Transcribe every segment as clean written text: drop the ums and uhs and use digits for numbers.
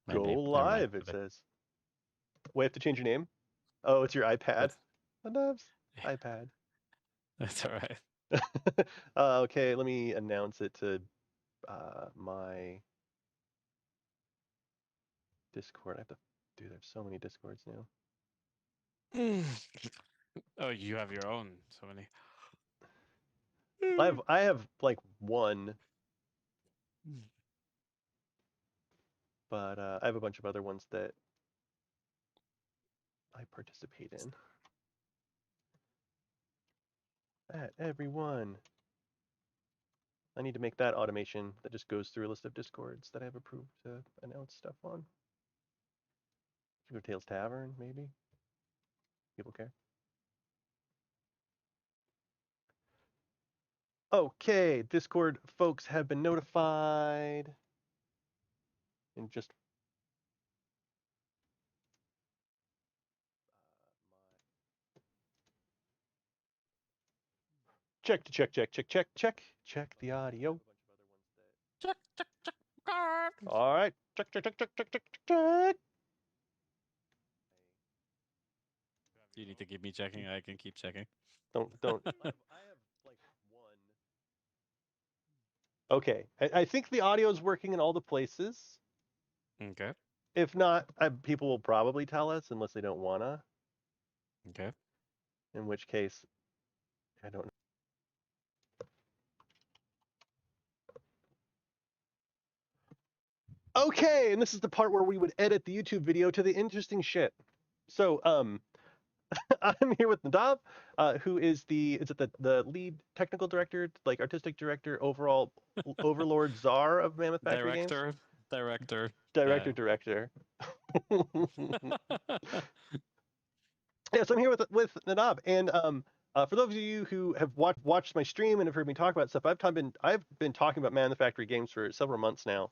My Go name. Never mind. live, it says. Wait, I have to change your name? Oh, it's your iPad. That's Nadav's iPad. that's all right. Okay, let me announce it to my Discord. I have to, dude, I have so many Discords now. Oh, you have your own. So many. I have like one, but I have a bunch of other ones that I participate in. At everyone. I need to make that automation that just goes through a list of Discords that I have approved to announce stuff on. Sugar Tales Tavern, maybe? People care. Okay, Discord folks have been notified. And just check the audio. Check, check, check. Card. All right, check. You need to keep me checking. I can keep checking. Don't. I have like one. Okay, I think the audio is working in all the places. Okay. If not, people will probably tell us unless they don't wanna. Okay. In which case, I don't know. Okay, and this is the part where we would edit the YouTube video to the interesting shit. So, I'm here with Nadav, who is the lead technical director, like artistic director, overall overlord czar of MammothFactory Games, Director. Director. Yeah. director. Yes, I'm here with Nadav, and for those of you who have watched my stream and have heard me talk about stuff, I've been talking about MammothFactory Games for several months now.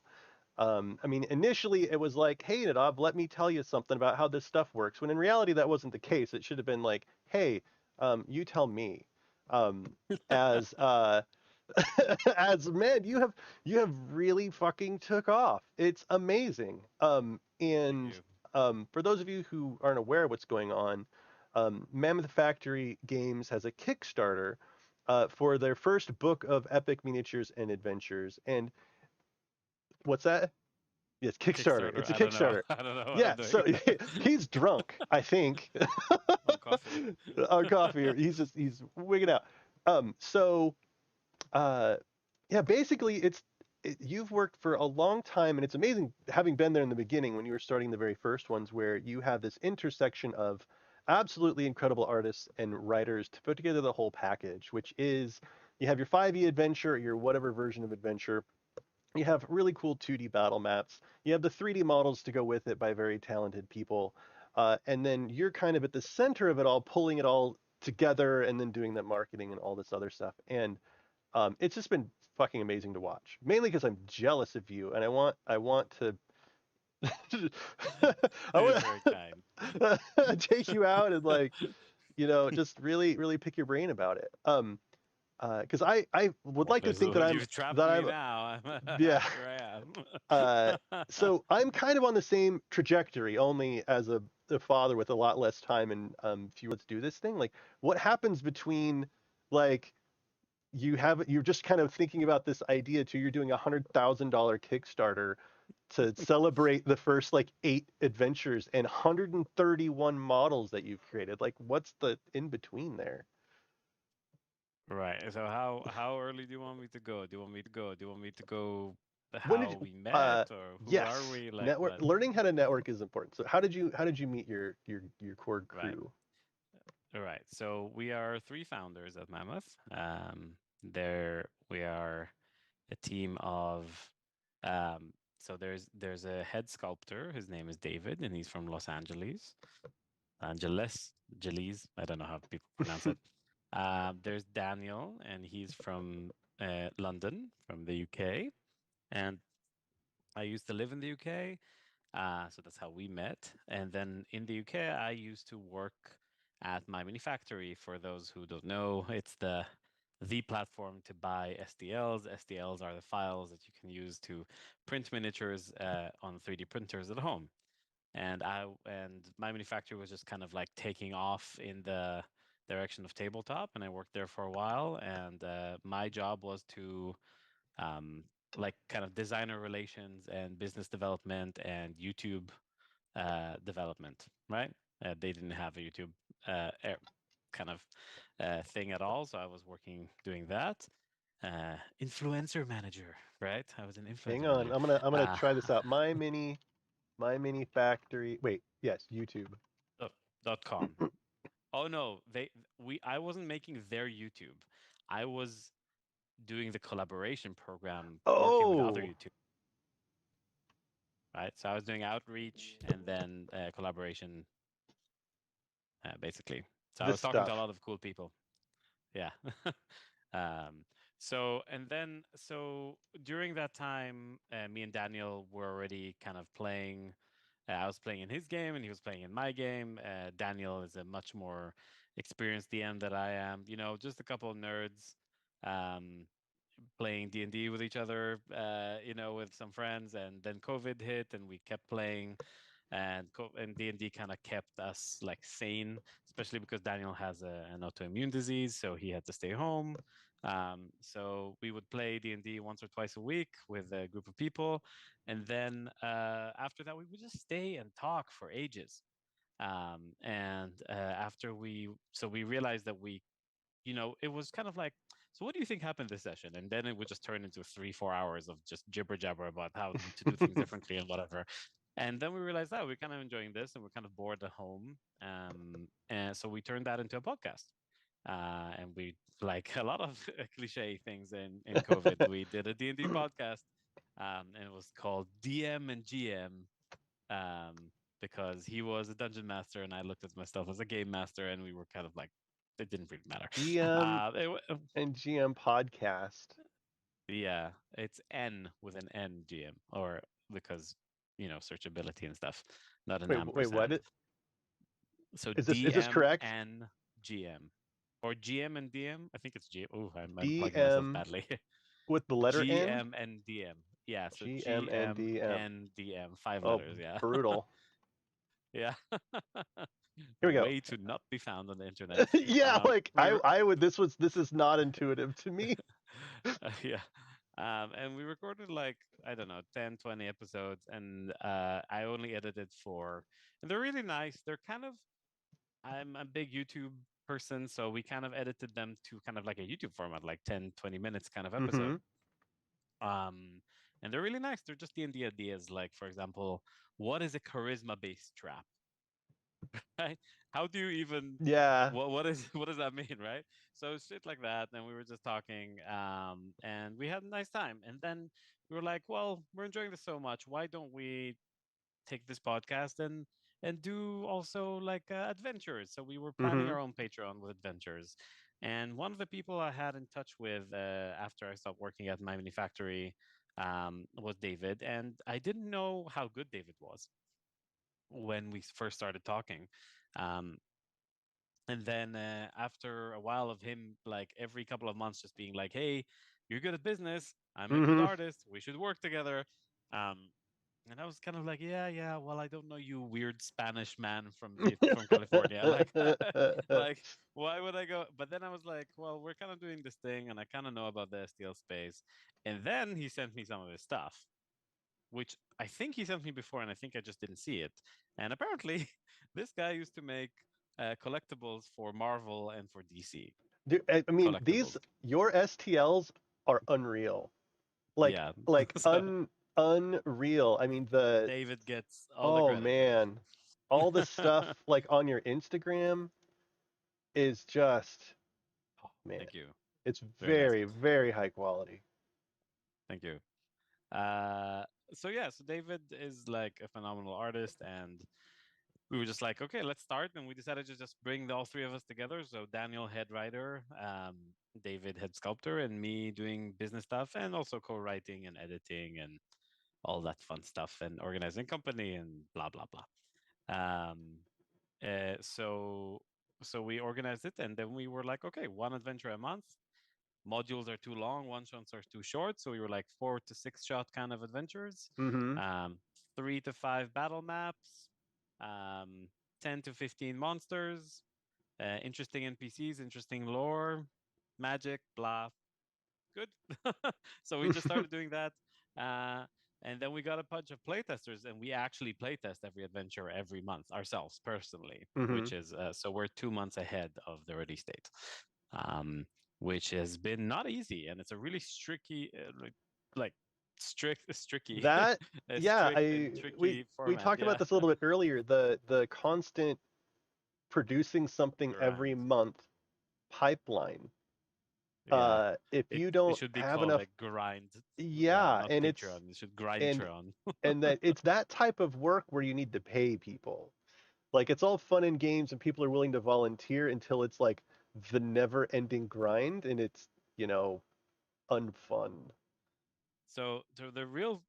I mean, initially it was like, hey, Nadav, let me tell you something about how this stuff works. When in reality, that wasn't the case. It should have been like, hey, you tell me. Um, as as man, you have really fucking took off. It's amazing. Thank And you. for those of you who aren't aware of what's going on, Mammoth Factory Games has a Kickstarter for their first book of epic miniatures and adventures. And what's that? Yes, Kickstarter. Kickstarter. It's a I don't know. Kickstarter. I don't know what Yeah, I'm doing. so he's drunk, I think, On coffee. on coffee. Or he's wigging out. So uh, yeah, basically, you've worked for a long time, and it's amazing having been there in the beginning when you were starting the very first ones, where you have this intersection of absolutely incredible artists and writers to put together the whole package, which is you have your 5e adventure, or your whatever version of adventure. You have really cool 2D battle maps. You have the 3D models to go with it by very talented people. And then you're kind of at the center of it all, pulling it all together and then doing that marketing and all this other stuff. And it's just been fucking amazing to watch. Mainly because I'm jealous of you and I want to I It is want very kind. to take you out and like, just really, really pick your brain about it. Because I would Well, like to think that you've trapped that me I'm now. yeah. Here I Uh, am. so I'm kind of on the same trajectory, only as a father with a lot less time and fewer. Let's do this thing. Like, what happens between like you're just kind of thinking about this idea to you're doing $100,000 Kickstarter to celebrate the first like 8 adventures and 131 models that you've created. Like, what's the in between there? Right. So how early do you want me to go? Do you want me to go? Do you want me to go When did how we met or who are yes, we? Like network what? learning how to network is important. So how did you meet your core Right. crew? All right. So we are three founders at Mammoth. There we are a team of so there's a head sculptor. His name is David, and he's from Los Angeles. Angeles. I don't know how people pronounce it. There's Daniel, and he's from London, from the UK. And I used to live in the UK, so that's how we met. And then in the UK, I used to work at My Mini Factory. For those who don't know, it's the the platform to buy STLs. STLs are the files that you can use to print miniatures on 3D printers at home. And my manufacturer was just kind of like taking off in the direction of tabletop, and I worked there for a while. And my job was to um, like kind of designer relations and business development and YouTube development, right? They didn't have a YouTube kind of thing at all, so I was working doing that. Influencer manager, right? I was an Hang influencer on, manager. I'm gonna Uh, try this out. My mini factory. Wait, yes, YouTube. .com. Oh no, they we I wasn't making their YouTube. I was doing the collaboration program, working with other Oh, YouTube, right? So I was doing outreach and then collaboration, basically. So I this was talking to a stuff. lot of cool people. Yeah. um, so during that time, me and Daniel were already kind of playing. I was playing in his game and he was playing in my game. Daniel is a much more experienced DM than I am. You know, just a couple of nerds um, playing D&D with each other, you know, with some friends. And then COVID hit and we kept playing. And D&D kind of kept us like sane, especially because Daniel has an autoimmune disease, so he had to stay home. So we would play D&D once or twice a week with a group of people, and then after that we would just stay and talk for ages. And after we realized that it was kind of like, so what do you think happened this session? And then it would just turn into 3 4 hours of just jibber jabber about how to do things differently and whatever. And then we realized that we're kind of enjoying this and we're kind of bored at home. And so we turned that into a podcast. And we, like a lot of cliche things in COVID, we did a D&D podcast. And it was called DM and GM, um, because he was a dungeon master and I looked at myself as a game master, and we were kind of like, it didn't really matter. DM It, and GM podcast. yeah, it's N with an N GM, or because searchability and stuff, not an Wait, what? ampersand. So Is this DM correct? and GM, or GM and DM. I think it's GM. Oh, I'm plugging myself DM badly. with the letter N. GM and DM. Yeah, so GM and GM DM. and DM, five Oh, letters. Yeah. brutal. Yeah. Here we go. Way to not be found on the internet. Yeah, like We were, I would. This is not intuitive to me. yeah. And we recorded like, I don't know, 10, 20 episodes, and I only edited four. And they're really nice. They're kind of, I'm a big YouTube person, so we kind of edited them to kind of like a YouTube format, like 10, 20 minutes kind of episode. Mm-hmm. Um, and they're really nice. They're just D&D ideas. Like, for example, what is a charisma-based trap? Right? How do you even Yeah. what does that mean, right? So shit like that. And we were just talking, and we had a nice time. And then we were like, well, we're enjoying this so much. Why don't we take this podcast and do also like adventures? So we were planning Mm-hmm. our own Patreon with adventures. And one of the people I had in touch with after I stopped working at my manufactory was David, and I didn't know how good David was when we first started talking. Um, and then after a while of him, like every couple of months, just being like, "Hey, you're good at business. I'm a good Mm-hmm. artist. We should work together." Um, and I was kind of like, "Yeah, yeah. Well, I don't know you, weird Spanish man from California. Like, like, why would I go?" But then I was like, "Well, we're kind of doing this thing, and I kind of know about the STL space." And then he sent me some of his stuff, which I think he sent me before, and I think I just didn't see it. And apparently, this guy used to make collectibles for Marvel and for DC. Dude, I mean, these Collectibles. your STLs are unreal. Like Yeah. like So un unreal. I mean the David gets all the oh credit for this. man, all the stuff like on your Instagram is just oh man, Thank you. it's Very nice. very high quality. Thank you. Uh, so yeah, so David is like a phenomenal artist, and we were just like, okay, let's start. And we decided to just bring all three of us together. So Daniel, head writer, David, head sculptor, and me doing business stuff and also co-writing and editing and all that fun stuff and organizing company and blah blah blah. Um, so we organized it, and then we were like, okay, one adventure a month. modules are too long, one shots are too short. So we were like 4 to 6 shot kind of adventures, Mm-hmm. um, 3 to 5 battle maps, um, 10 to 15 monsters, interesting NPCs, interesting lore, magic, blah, good. So we just started doing that. Uh, and then we got a bunch of playtesters, and we actually playtest every adventure every month ourselves personally, Mm-hmm. which is so we're 2 months ahead of the release date, um, which has been not easy, and it's a really tricky, like tricky, That, a yeah, strict and I tricky we format. talked about Yeah, this a little bit earlier. The constant producing something every grind. month pipeline. Yeah, If it you it don't should be have called enough, like grind, yeah, not and it's Patreon. It should grind and Tron. and that it's that type of work where you need to pay people. Like it's all fun and games and people are willing to volunteer until it's like the never-ending grind and it's, you know, unfun. So the real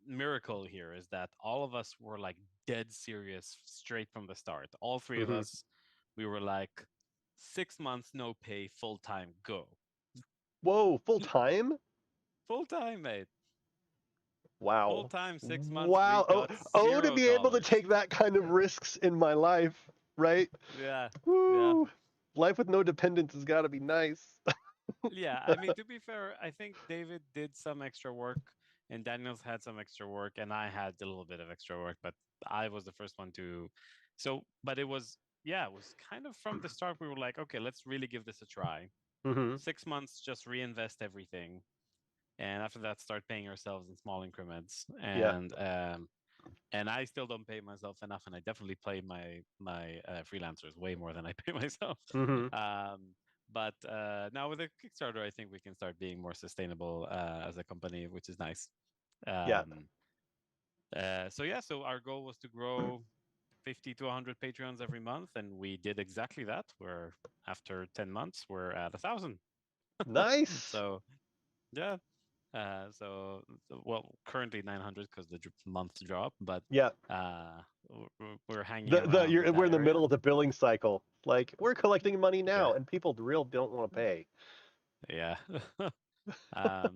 miracle here is that all of us were like dead serious straight from the start. All three of Hmm. us, we were like 6 months no pay, full time, go. Whoa, full time? Full time, mate. Full Wow. time, 6 months. We Wow. Oh, got oh, to zero be able to dollars. take that kind of risks in my life, right? Yeah, yeah. Woo. Life with no dependents has got to be nice. Yeah, I mean, to be fair, I think David did some extra work and Daniel's had some extra work and I had a little bit of extra work, but I was the first one to. So, but it was, yeah, it was kind of from the start. We were like, okay, let's really give this a try. Hmm. 6 months, just reinvest everything. And after that, start paying ourselves in small increments. Yeah. And I still don't pay myself enough, and I definitely pay my freelancers way more than I pay myself. Hmm. Um, but now with the Kickstarter, I think we can start being more sustainable as a company, which is nice. Yeah. Um, so yeah, so our goal was to grow 50 to 100 Patreons every month, and we did exactly that. We're after 10 months, we're at 1,000. Nice. So yeah, well, currently 900 because the month drop, but Yeah. uh, we're hanging The around you're that we're in the area. middle of the billing cycle. Like we're collecting money Yeah, now, and people real don't want to pay. yeah.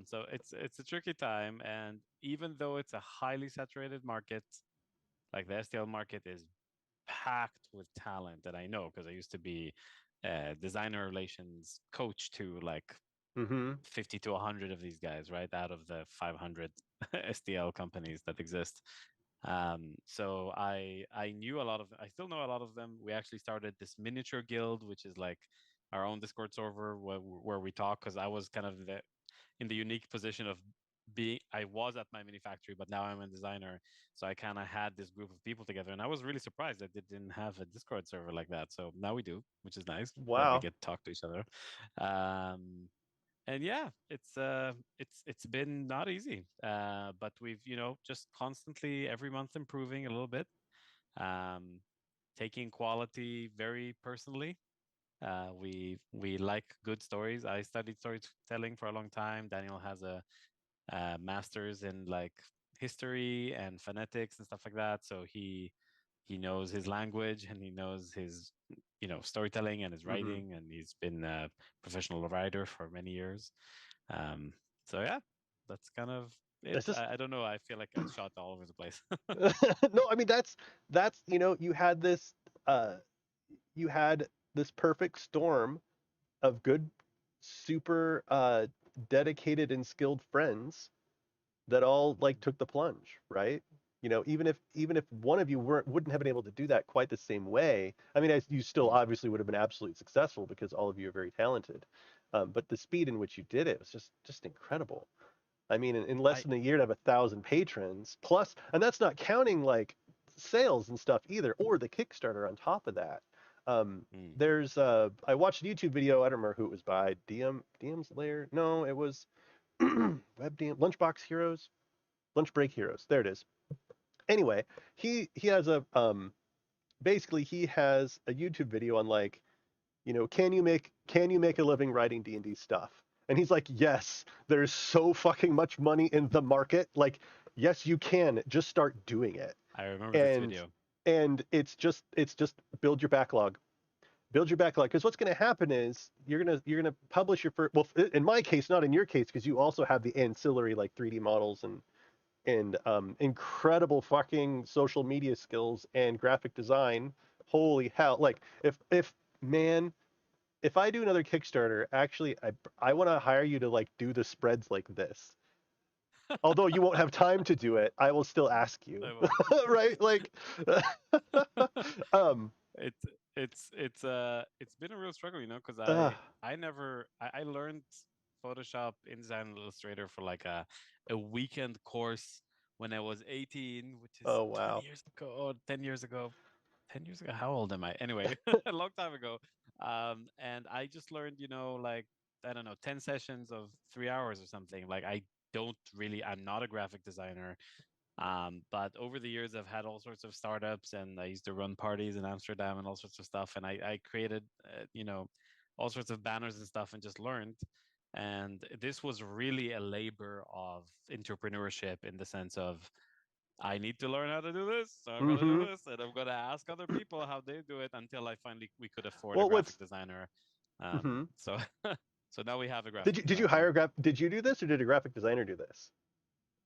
So it's a tricky time, and even though it's a highly saturated market, like the STL market is packed with talent that I know because I used to be designer relations coach to like Hmm. 50 to 100 of these guys, right? Out of the 500 STL companies that exist. So I knew a lot of, I still know a lot of them. We actually started this miniature guild, which is like our own Discord server where we talk because I was kind of in the unique position of being, I was at my mini factory, but now I'm a designer. So I kind of had this group of people together, and I was really surprised that they didn't have a Discord server like that. So now we do, which is nice, where we Wow. get to talk to each other. And yeah, it's been not easy, but we've just constantly every month improving a little bit, um, taking quality very personally. We like good stories. I studied storytelling for a long time. Daniel has a master's in like history and phonetics and stuff like that, so he knows his language and he knows his storytelling and his Hmm. writing, and he's been a professional writer for many years. um, so yeah, that's kind of it. It's just I don't know. I feel like I shot all over the place. no. I mean that's you had this uh you had this perfect storm of good, super dedicated and skilled friends that all like took the plunge, right? Even if one of you wouldn't have been able to do that quite the same way. I mean, you still Mm. obviously would have been absolutely successful because all of you are very talented. But the speed in which you did it was just incredible. I mean, in less I than a year to have 1,000 patrons plus, and that's not counting like sales and stuff either, or the Kickstarter on top of that. Um, mm, I watched a YouTube video. I don't remember who it was by. DM's Lair. No, it was WebDM Lunchbox Heroes, Lunch Break Heroes. There it is. Anyway, he has a basically he has a YouTube video on like, can you make a living writing D&D stuff? And he's like, yes, there's so fucking much money in the market. Like, yes, you can. Just start doing it. I remember this And video. and it's just build your backlog. build your backlog, because what's going to happen is you're gonna publish your first. Well, in my case, not in your case, because you also have the ancillary like 3D models and incredible fucking social media skills and graphic design. Holy hell! Like if man, if I do another Kickstarter, actually, I want to hire you to like do the spreads like this. Although you won't have time to do it, I will still ask I you, won't. right? Like, um, It's it's been a real struggle, you know, because uh, I never I learned Photoshop, InDesign, and Illustrator for like a weekend course when I was 18, which is oh 20 wow. years ago, or 10 years ago. 10 years ago, how old am I? Anyway, a long time ago. And I just learned, you know, like I don't know, 10 sessions of 3 hours or something. Like I'm not a graphic designer. But over the years, I've had all sorts of startups, and I used to run parties in Amsterdam and all sorts of stuff. And I created, you know, all sorts of banners and stuff, and just learned. And this was really a labor of entrepreneurship in the sense of I need to learn how to do this, so I'm gonna do Mm-hmm. this, and I'm gonna ask other people how they do it until I finally we could afford a Well, graphic what's designer. mm-hmm. So so now we have a Did graphic you designer. hire a did you do this or did a graphic designer do this?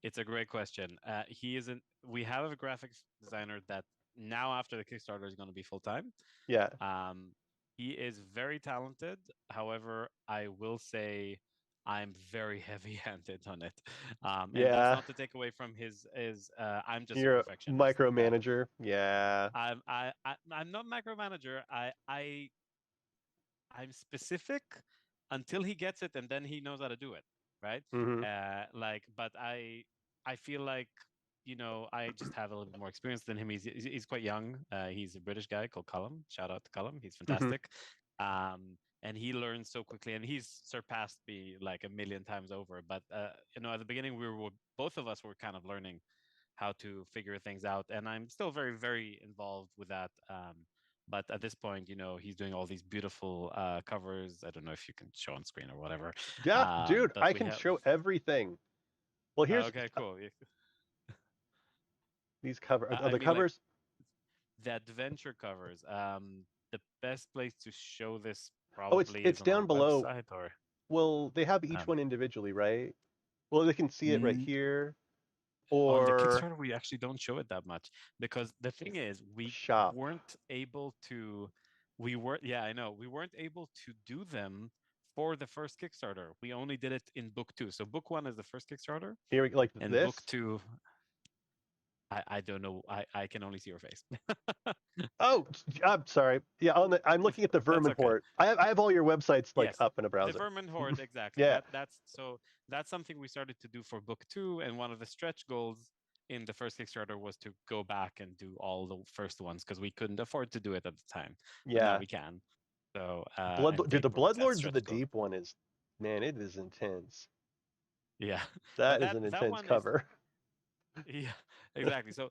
It's a great question. He isn't. We have a graphics designer that now after the Kickstarter is going to be full time. Yeah. Um, he is very talented. However, I will say I'm very heavy-handed on it, and that's Yeah. not to take away from his. I'm just a You're a perfectionist. micromanager. Yeah. I'm not micromanager. I'm specific until he gets it, and then he knows how to do it, right? Mm-hmm. But I feel like I just have a little bit more experience than him. He's quite young. He's a British guy called Callum. Shout out to Callum. He's Mm-hmm. fantastic. And he learns so quickly, and he's surpassed me like a million times over. But at the beginning, both of us were kind of learning how to figure things out, and I'm still very, very involved with that. But at this point, he's doing all these beautiful covers. I don't know if you can show on screen or whatever. Yeah, dude, But I we can have. show everything. Well, here's Okay, cool. these cover are I the mean, like covers. the adventure covers. The best place to show this Oh, it's probably is it's on our down below. website, or Well, they have each um, one individually, right? Well, they can see it right mm, here on the or Kickstarter. We actually don't show it that much because the thing is, we shop. weren't able to. We were, yeah, I know, we weren't able to do them for the first Kickstarter. We only did it in book two. So book one is the first Kickstarter, Here, like and book this. two, I don't know. I can only see your face. Oh, I'm sorry. Yeah, I'm looking at the That's Vermin okay. Horde. I have all your websites like Yes, up in a the browser. Vermin Horde, exactly. Yeah, That's something we started to do for book two, and one of the stretch goals in the first Kickstarter was to go back and do all the first ones because we couldn't afford to do it at the time, but now yeah. we can. So Blood, and dude, they the broke that Bloodlords of the stretch goal. Deep one is, man, it is intense. Yeah, That and is that an that intense one is cover. yeah, exactly. So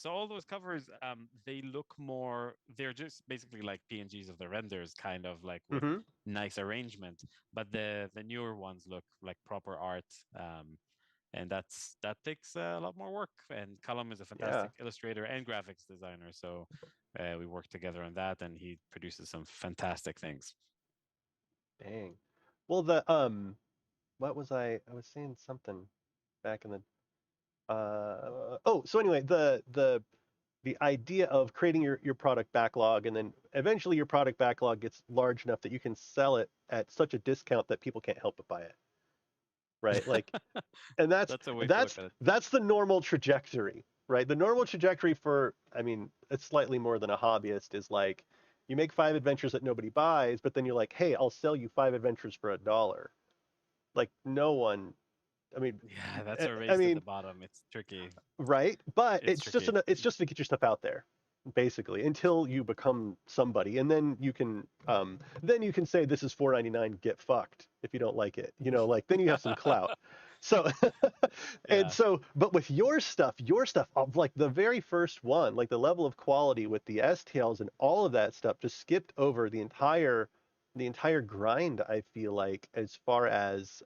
all those covers, they look more. They're just basically like PNGs of the renders, kind of like with Hmm. nice arrangement. But the newer ones look like proper art, and that takes a lot more work. And Callum is a Yeah, fantastic illustrator and graphics designer, so we work together on that, and he produces some fantastic things. dang. Well, the what was I was saying something back in the oh, so anyway, the idea of creating your product backlog and then eventually your product backlog gets large enough that you can sell it at such a discount that people can't help but buy it, right? Like, and that's That's a way to look that's at it. that's the normal trajectory, right? The normal trajectory for, I mean, it's slightly more than a hobbyist is like you make 5 adventures that nobody buys, but then you're like, hey, I'll sell you 5 adventures for $1. Like no one, I mean, Yeah, that's a I race to the mean, bottom. It's tricky. right? But It's tricky. it's just to get your stuff out there, basically, until you become somebody, and then you can say this is 4.99, get fucked if you don't like it. Like then you have some clout. So and Yeah. so, but with your stuff of like the very first one, like the level of quality with the STLs and all of that stuff, just skipped over the entire grind. I feel like as far as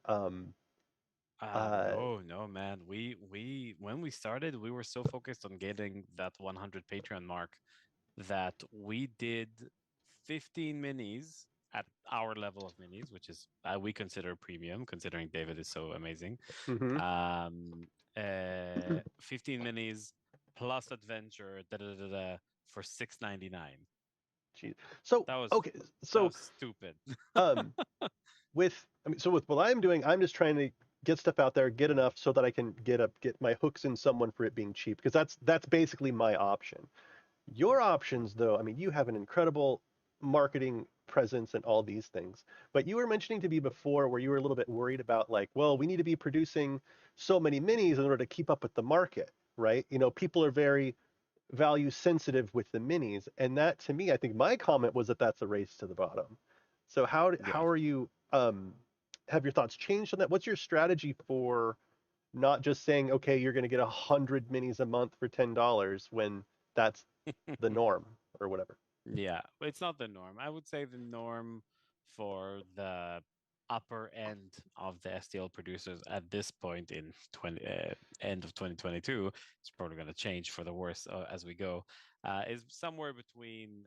uh No, no, man. We when we started, we were so focused on getting that 100 Patreon mark that we did 15 minis at our level of minis, which is we consider premium, considering David is so amazing. Hmm. Um, 15 minis plus adventure for 6.99. Jeez. So That was okay, that so was stupid. um, with what I'm doing, I'm just trying to get stuff out there, get enough so that I can get my hooks in someone for it being cheap because that's basically my option. Your options, though, I mean, you have an incredible marketing presence and all these things. But you were mentioning to me before where you were a little bit worried about like, well, we need to be producing so many minis in order to keep up with the market, right? People are very value sensitive with the minis, and that to me, I think my comment was that that's a race to the bottom. So how Yeah. are you have your thoughts changed on that? What's your strategy for not just saying, okay, you're going to get 100 minis a month for $10 when that's the norm or whatever. Yeah, it's not the norm. I would say the norm for the upper end of the STL producers at this point in 20 end of 2022, it's probably going to change for the worse as we go. Is somewhere between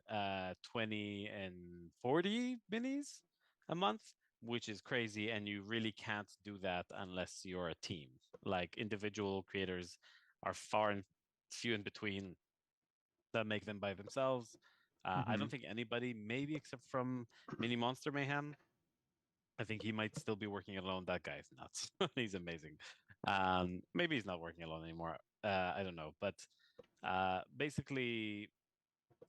20 and 40 minis a month, which is crazy, and you really can't do that unless you're a team. Like individual creators are far and few in between that make them by themselves. I Hmm. don't think anybody, maybe except from Mini Monster Mayhem. I think he might still be working alone. That guy is nuts. He's amazing. Maybe he's not working alone anymore. I don't know. But basically,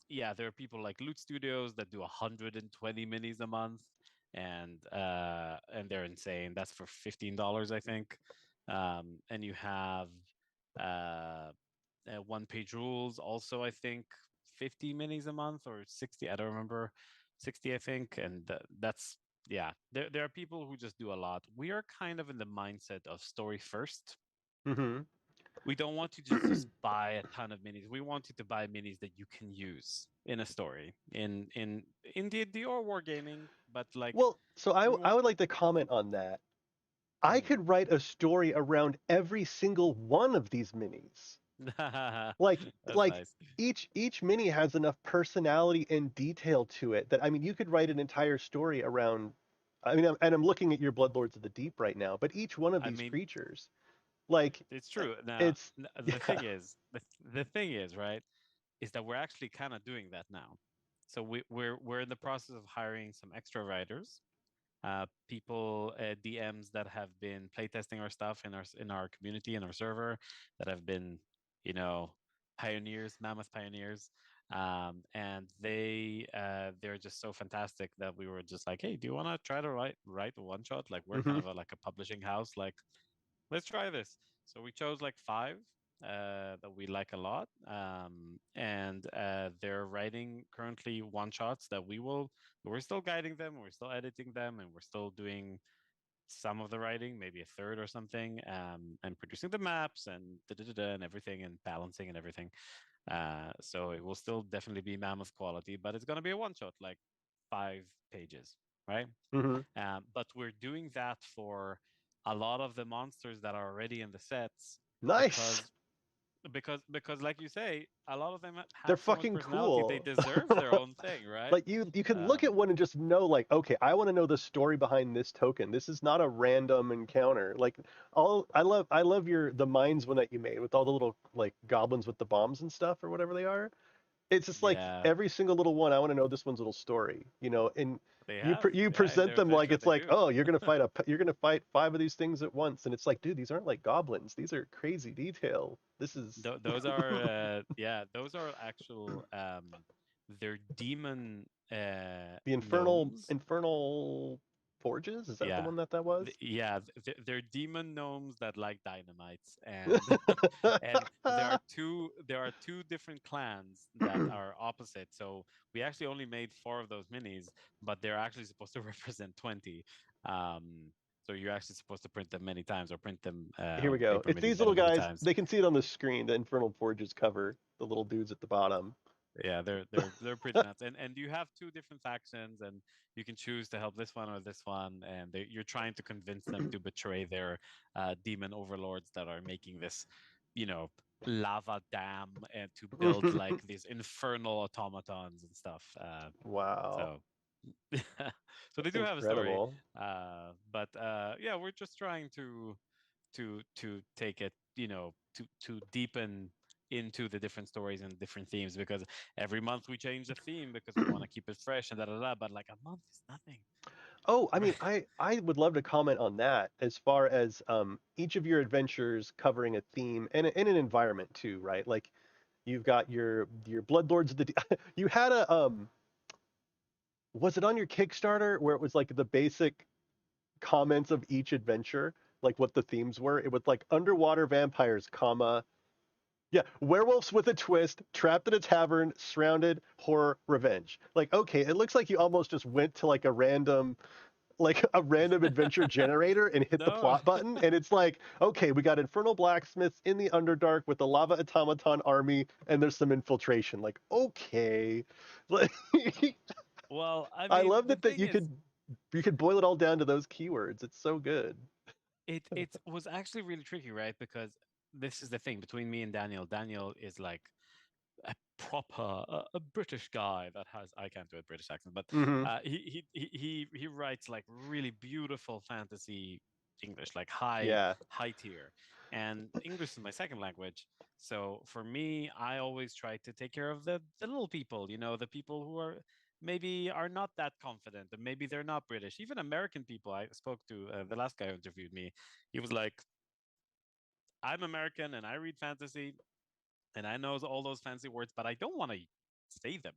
yeah, there are people like Loot Studios that do 120 minis a month, and they're insane. That's for $15, I think. And you have uh, One Page Rules, also I think 50 minis a month or 60. I don't remember, 60 I think, and that's yeah. There are people who just do a lot. We are kind of in the mindset of story first. Hmm. We don't want you to just buy a ton of minis. We want you to buy minis that you can use in a story, in D&D or wargaming. But like, Well, so I we I want. would like to comment on that. I Mhm. could write a story around every single one of these minis. Like That's like nice. each mini has enough personality and detail to it that I mean you could write an entire story around. I mean, I'm looking at your Bloodlords of the Deep right now, but each one of I these mean, creatures, like, it's true. Now, it's the yeah. thing is, the thing is, right, is that we're actually kind of doing that now. So we're in the process of hiring some extra writers, people, DMs that have been playtesting our stuff in our community in our server, that have been, you know, pioneers, mammoth pioneers, and they're just so fantastic that we were just like, hey, do you want to try to write a one shot? Like we're kind Hmm. of like a publishing house, like let's try this. So we chose like five that we like a lot, and they're writing currently one shots that we're still guiding them, we're still editing them, and we're still doing some of the writing, maybe a third or something, and producing the maps and and everything and balancing and everything. So it will still definitely be mammoth quality, but it's going to be a one shot, like 5 pages, right? Hmm. But we're doing that for a lot of the monsters that are already in the sets Nice. because because like you say, a lot of them They're have so much fucking personality. They cool. deserve their own thing, right? Like you can look Um, at one and just know like, okay, I want to know the story behind this token. This is not a random encounter. Like all I love your the mines one that you made with all the little like goblins with the bombs and stuff or whatever they are. It's just like yeah, every single little one. I want to know this one's little story, and they you have. you Yeah, in present their them like adventure, it's they like, do. oh, you're gonna fight five of these things at once, and it's like, dude, these aren't like goblins. These are crazy detail. This is Those are yeah, those are actual they're demon the infernal gnomes. infernal forges. Is that the Yeah. one that was? Yeah, they're demon gnomes that like dynamites, and and there are two different clans that are opposite. So we actually only made four of those minis, but they're actually supposed to represent 20. Um, so you're actually supposed to print them many times or print them Here we on go. paper It's minis these many little many guys. times. They can see it on the screen. The infernal forges cover. The little dudes at the bottom. Yeah, they're pretty nuts. And you have two different factions, and you can choose to help this one or this one, and you're trying to convince them to betray their demon overlords that are making this, you know. lava dam and to build like these infernal automatons and stuff. Wow, So so they that's do have a story, incredible. but yeah, we're just trying to take it, to deepen into the different stories and different themes, because every month we change the theme because we want to keep it fresh and da da da. But like a month is nothing, Oh, I right? mean, I would love to comment on that as far as each of your adventures covering a theme and an environment too, right? Like you've got your Bloodlords of the you had a was it on your Kickstarter where it was like the basic comments of each adventure, like what the themes were? It was like underwater vampires, comma, yeah, werewolves with a twist, trapped in a tavern, surrounded, horror, revenge. Like, okay, it looks like you almost just went to like a random adventure generator and hit the No. plot button, and it's like, okay, we got infernal blacksmiths in the Underdark with the lava automaton army, and there's some infiltration. Like, okay, like, Well, I I mean, love the that thing is, you could boil it all down to those keywords. It's so good. it was actually really tricky, right? Because this is the thing between me and Daniel. Daniel is like a proper a British guy that has, I can't do a British accent, but Hmm. he writes like really beautiful fantasy English, like high Yeah, high tier, and English is my second language. So for me, I always try to take care of the little people, the people who maybe are not that confident, and maybe they're not British. Even American people, I spoke to the last guy who interviewed me. He was like, I'm American and I read fantasy and I know all those fancy words, but I don't want to say them,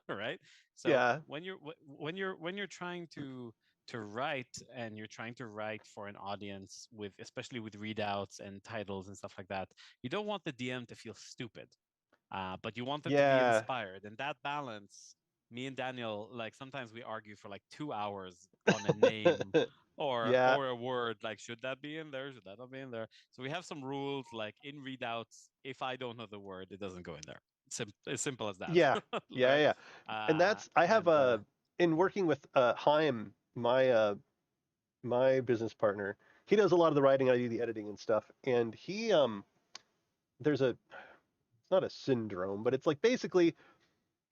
right? So yeah, when you're trying to write, and you're trying to write for an audience, with especially with readouts and titles and stuff like that, you don't want the DM to feel stupid, but you want them to be yeah. inspired. And that balance, me and Daniel, like sometimes we argue for like 2 hours on a name or Yeah, or a word, like should that be in there, should that not be in there. So we have some rules, like in readouts, if I don't know the word, it doesn't go in there. As simple as that. yeah, yeah, Right. yeah. And that's I have And in working with Haim, my business partner. He does a lot of the writing, I do the editing and stuff. And he there's a it's not a syndrome, but it's like basically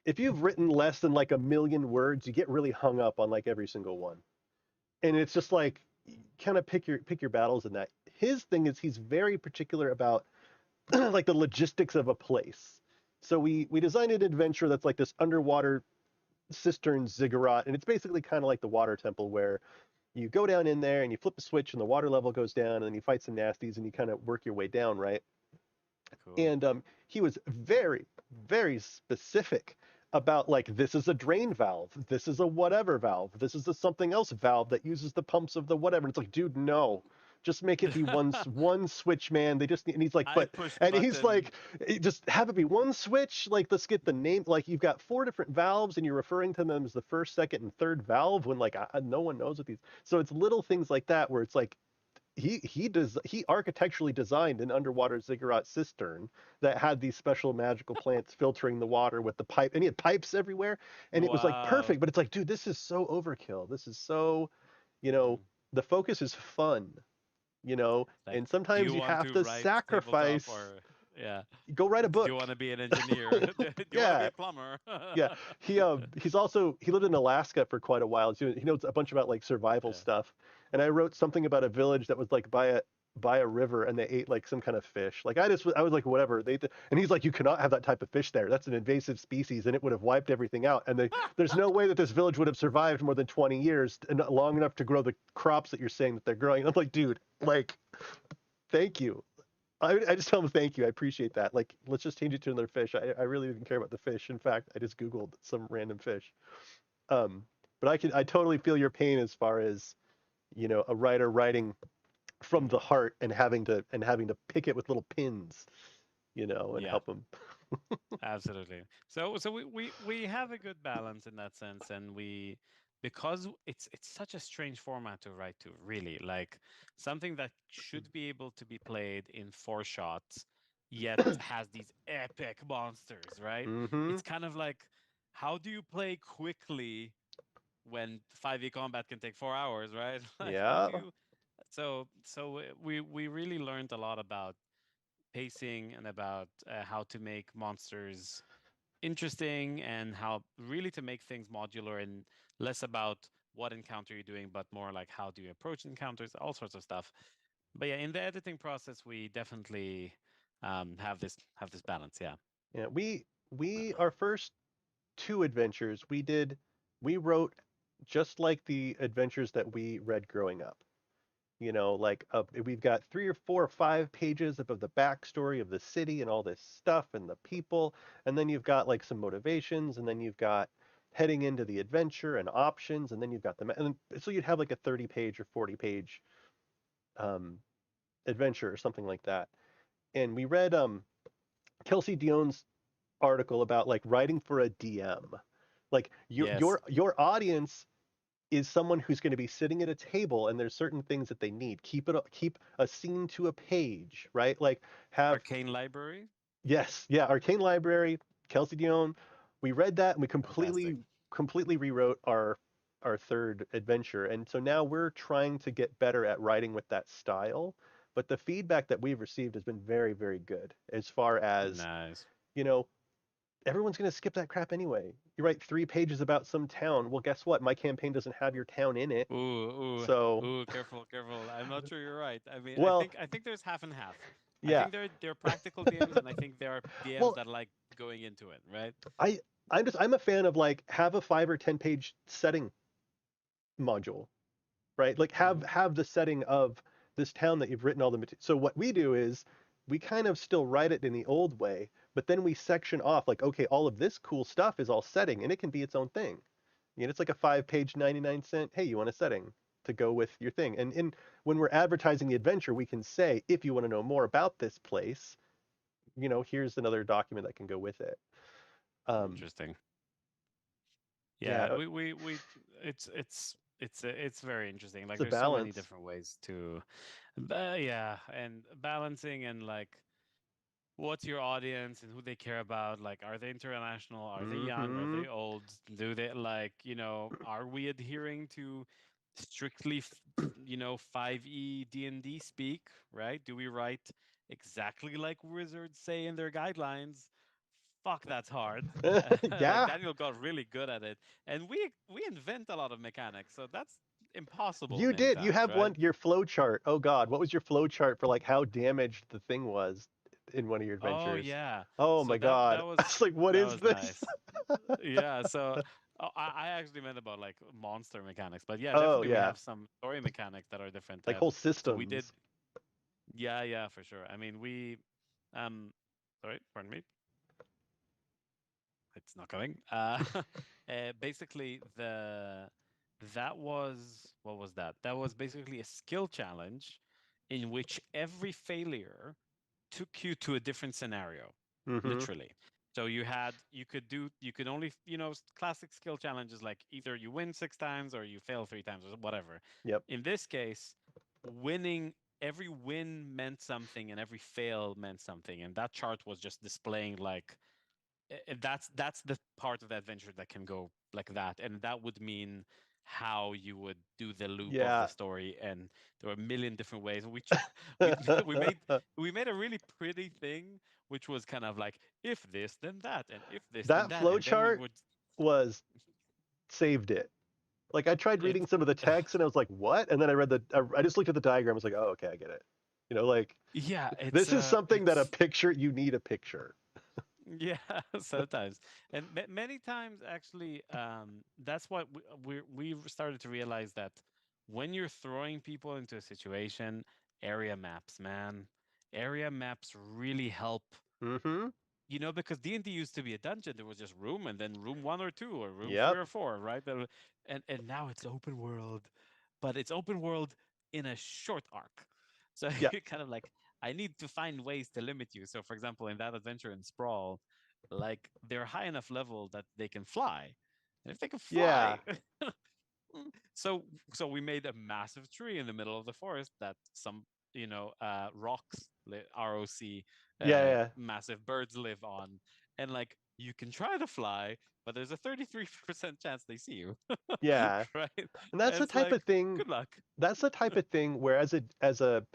if you've written less than like a million words, you get really hung up on like every single one. And it's just like kind of pick your battles in that. His thing is he's very particular about like the logistics of a place. So we designed an adventure that's like this underwater cistern ziggurat, and it's basically kind of like the water temple where you go down in there and you flip a switch and the water level goes down, and then you fight some nasties and you kind of work your way down, right? cool. And he was very, very specific about like this is a drain valve, this is a whatever valve, this is a something else valve that uses the pumps of the whatever. And it's like, dude, no, just make it be one switch, man. They just need, and he's like, I but pushed and he's button. like, just have it be one switch. Like, let's get the name. Like, you've got four different valves, and you're referring to them as the first, second, and third valve when like no one knows what these. So it's little things like that where it's like he architecturally designed an underwater ziggurat cistern that had these special magical plants filtering the water with the pipe, and he had pipes everywhere, and it was like Wow. perfect. But it's like, dude, this is so overkill. This is so, you know, Mhm. the focus is fun, Like, and do sometimes you you want have to to write tabletop, sacrifice. or yeah? Go write a Do you book. want to be an engineer? Do you want to be Yeah, a plumber? yeah. He lived in Alaska for quite a while. So he knows a bunch about like survival Yeah. stuff. And I wrote something about a village that was like by a river, and they ate like some kind of fish. Like I was like, whatever. And he's like, you cannot have that type of fish there. That's an invasive species and it would have wiped everything out. And there's no way that this village would have survived more than 20 years and long enough to grow the crops that you're saying that they're growing. I'm like, dude, like, thank you. I just tell him thank you. I appreciate that. Like, let's just change it to another fish. I really didn't care about the fish. In fact, I just Googled some random fish. Um, but I totally feel your pain as far as, a writer writing from the Mhm. heart and having to pick it with little pins, and Yeah. help them. Absolutely. So we have a good balance in that sense, and because it's such a strange format to write to, really, like something that should be able to be played in 4 shots, yet has these epic monsters, right? Mm-hmm. It's kind of like, how do you play quickly when 5e combat can take 4 hours, right? Like, how Yeah. do you? So we really learned a lot about pacing and about how to make monsters interesting and how really to make things modular and less about what encounter you're doing, but more like how do you approach encounters, all sorts of stuff. But yeah, in the editing process, we definitely have this balance. Yeah. Yeah, we our first two adventures we wrote just like the adventures that we read growing up. You know, like we've got 3 or 4 or 5 pages of the backstory of the city and all this stuff and the people, and then you've got like some motivations, and then you've got heading into the adventure and options, and then you've got and so you'd have like a 30 page or 40 page um, adventure or something like that. And we read Kelsey Dion's article about like writing for a DM. Like Yes. your audience is someone who's going to be sitting at a table and there's certain things that they need. Keep a scene to a page, right? Like have Arcane Library. yes, yeah, Arcane Library, Kelsey Dion. We read that and we Fantastic. completely rewrote our third adventure. And so now we're trying to get better at writing with that style. But the feedback that we've received has been very, very good as far as, Nice. you know, everyone's going to skip that crap anyway. You write 3 pages about some town. Well, guess what? My campaign doesn't have your town in it. Ooh, So, ooh, careful, careful. I'm not sure you're right. I mean, well, I think there's half and half. I yeah. think there are practical DMs, and I think there are DMs Well, that like going into it, right? I I'm a fan of like have a 5 or 10 page setting module, right? Like Hmm. have the setting of this town that you've written all the material. So what we do is we kind of still write it in the old way, but then we section off like, okay, all of this cool stuff is all setting and it can be its own thing. You know, it's like a 5 page 99 cent. Hey, you want a setting to go with your thing? And when we're advertising the adventure, we can say, if you want to know more about this place, you know, here's another document that can go with it. Um, Interesting. yeah, Yeah, we it's very interesting. it's Like a there's so many balance. different ways to, yeah, and balancing and like what's your audience and who they care about? Like, are they international? Are they young? Are Mm-hmm. they old? Do they like, are we adhering to strictly, 5e D&D speak, right? Do we write exactly like wizards say in their guidelines? Fuck, that's hard. Like Yeah, Daniel got really good at it, and we invent a lot of mechanics, so that's impossible you many did. You times, have right? one your flow chart. Oh God, what was your flow chart for like how damaged the thing was in one of your Oh adventures? yeah. Oh So my that God. that I was was like, what that is was this? nice. Yeah, so I actually meant about like monster mechanics, but yeah, Oh definitely we yeah, have some story mechanics that are different. like whole So we did, systems. yeah, yeah, for sure. I mean, um, sorry, pardon me, it's not coming. Basically, the that was what was that? That was basically a skill challenge in which every failure took you to a different scenario, Mm-hmm. literally. So you could only, classic skill challenges like either you win 6 times or you fail 3 times or whatever. Yep. In this case, winning every win meant something and every fail meant something, and that chart was just displaying like that's the part of the adventure that can go like that, and that would mean how you would do the loop of the Yeah. story, and there were a million different ways. We we made we made a really pretty thing, which was kind of like if this then that, and if this then That that, flow and then we chart would was saved it. Like I tried reading it's some of the text and I was like, what? And then I just looked at the diagram. I was like, oh, okay, I get it. You know, like yeah, this is something that a it's picture you need a picture. yeah, sometimes, and many times actually, that's what we've started to realize that when you're throwing people into a situation, area maps, man, area maps really help. Mm-hmm. Because D&D used to be a dungeon. There was just room, and then room 1 or 2, or room three Yep. or four, right? And now it's open world, but it's open world in a short arc. So Yeah. you're kind of like, I need to find ways to limit you. So, for example, in that adventure in Sprawl, like they're high enough level that they can fly, and if they can Yeah. fly, so we made a massive tree in the middle of the forest that some rocks, ROC, Yeah. Yeah. massive birds live on, and like you can try to fly, but there's a 33% chance they see you. Yeah. Right? And that's And the it's type like of thing. good luck. That's the type of thing where as a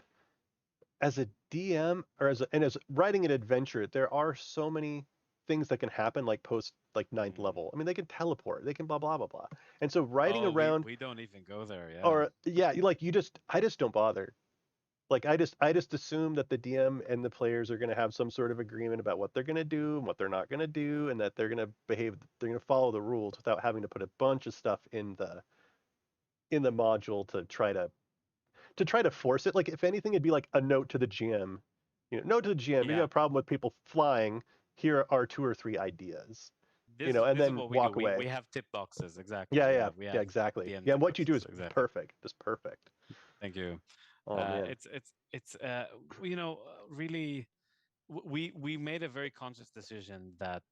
as a DM or as writing an adventure, there are so many things that can happen like post like ninth Mm. level. I mean, they can teleport, they can blah blah blah blah. And so writing Oh, we around we don't even go there. Yeah. or yeah, like I just don't bother. Like I just assume that the DM and the players are going to have some sort of agreement about what they're going to do and what they're not going to do, and that they're going to follow the rules without having to put a bunch of stuff in the module to try to force it. Like if anything, it'd be like a note to the GM. Note to the GM. If you Yeah. have a problem with people flying, here are two or three ideas. And This is then what we do. walk We away. have tip boxes. Exactly. Yeah, Yeah. yeah, We yeah, have exactly. DM Yeah, and tip what you do boxes. is Exactly. perfect, just perfect. Thank you. Oh man. Really, we made a very conscious decision that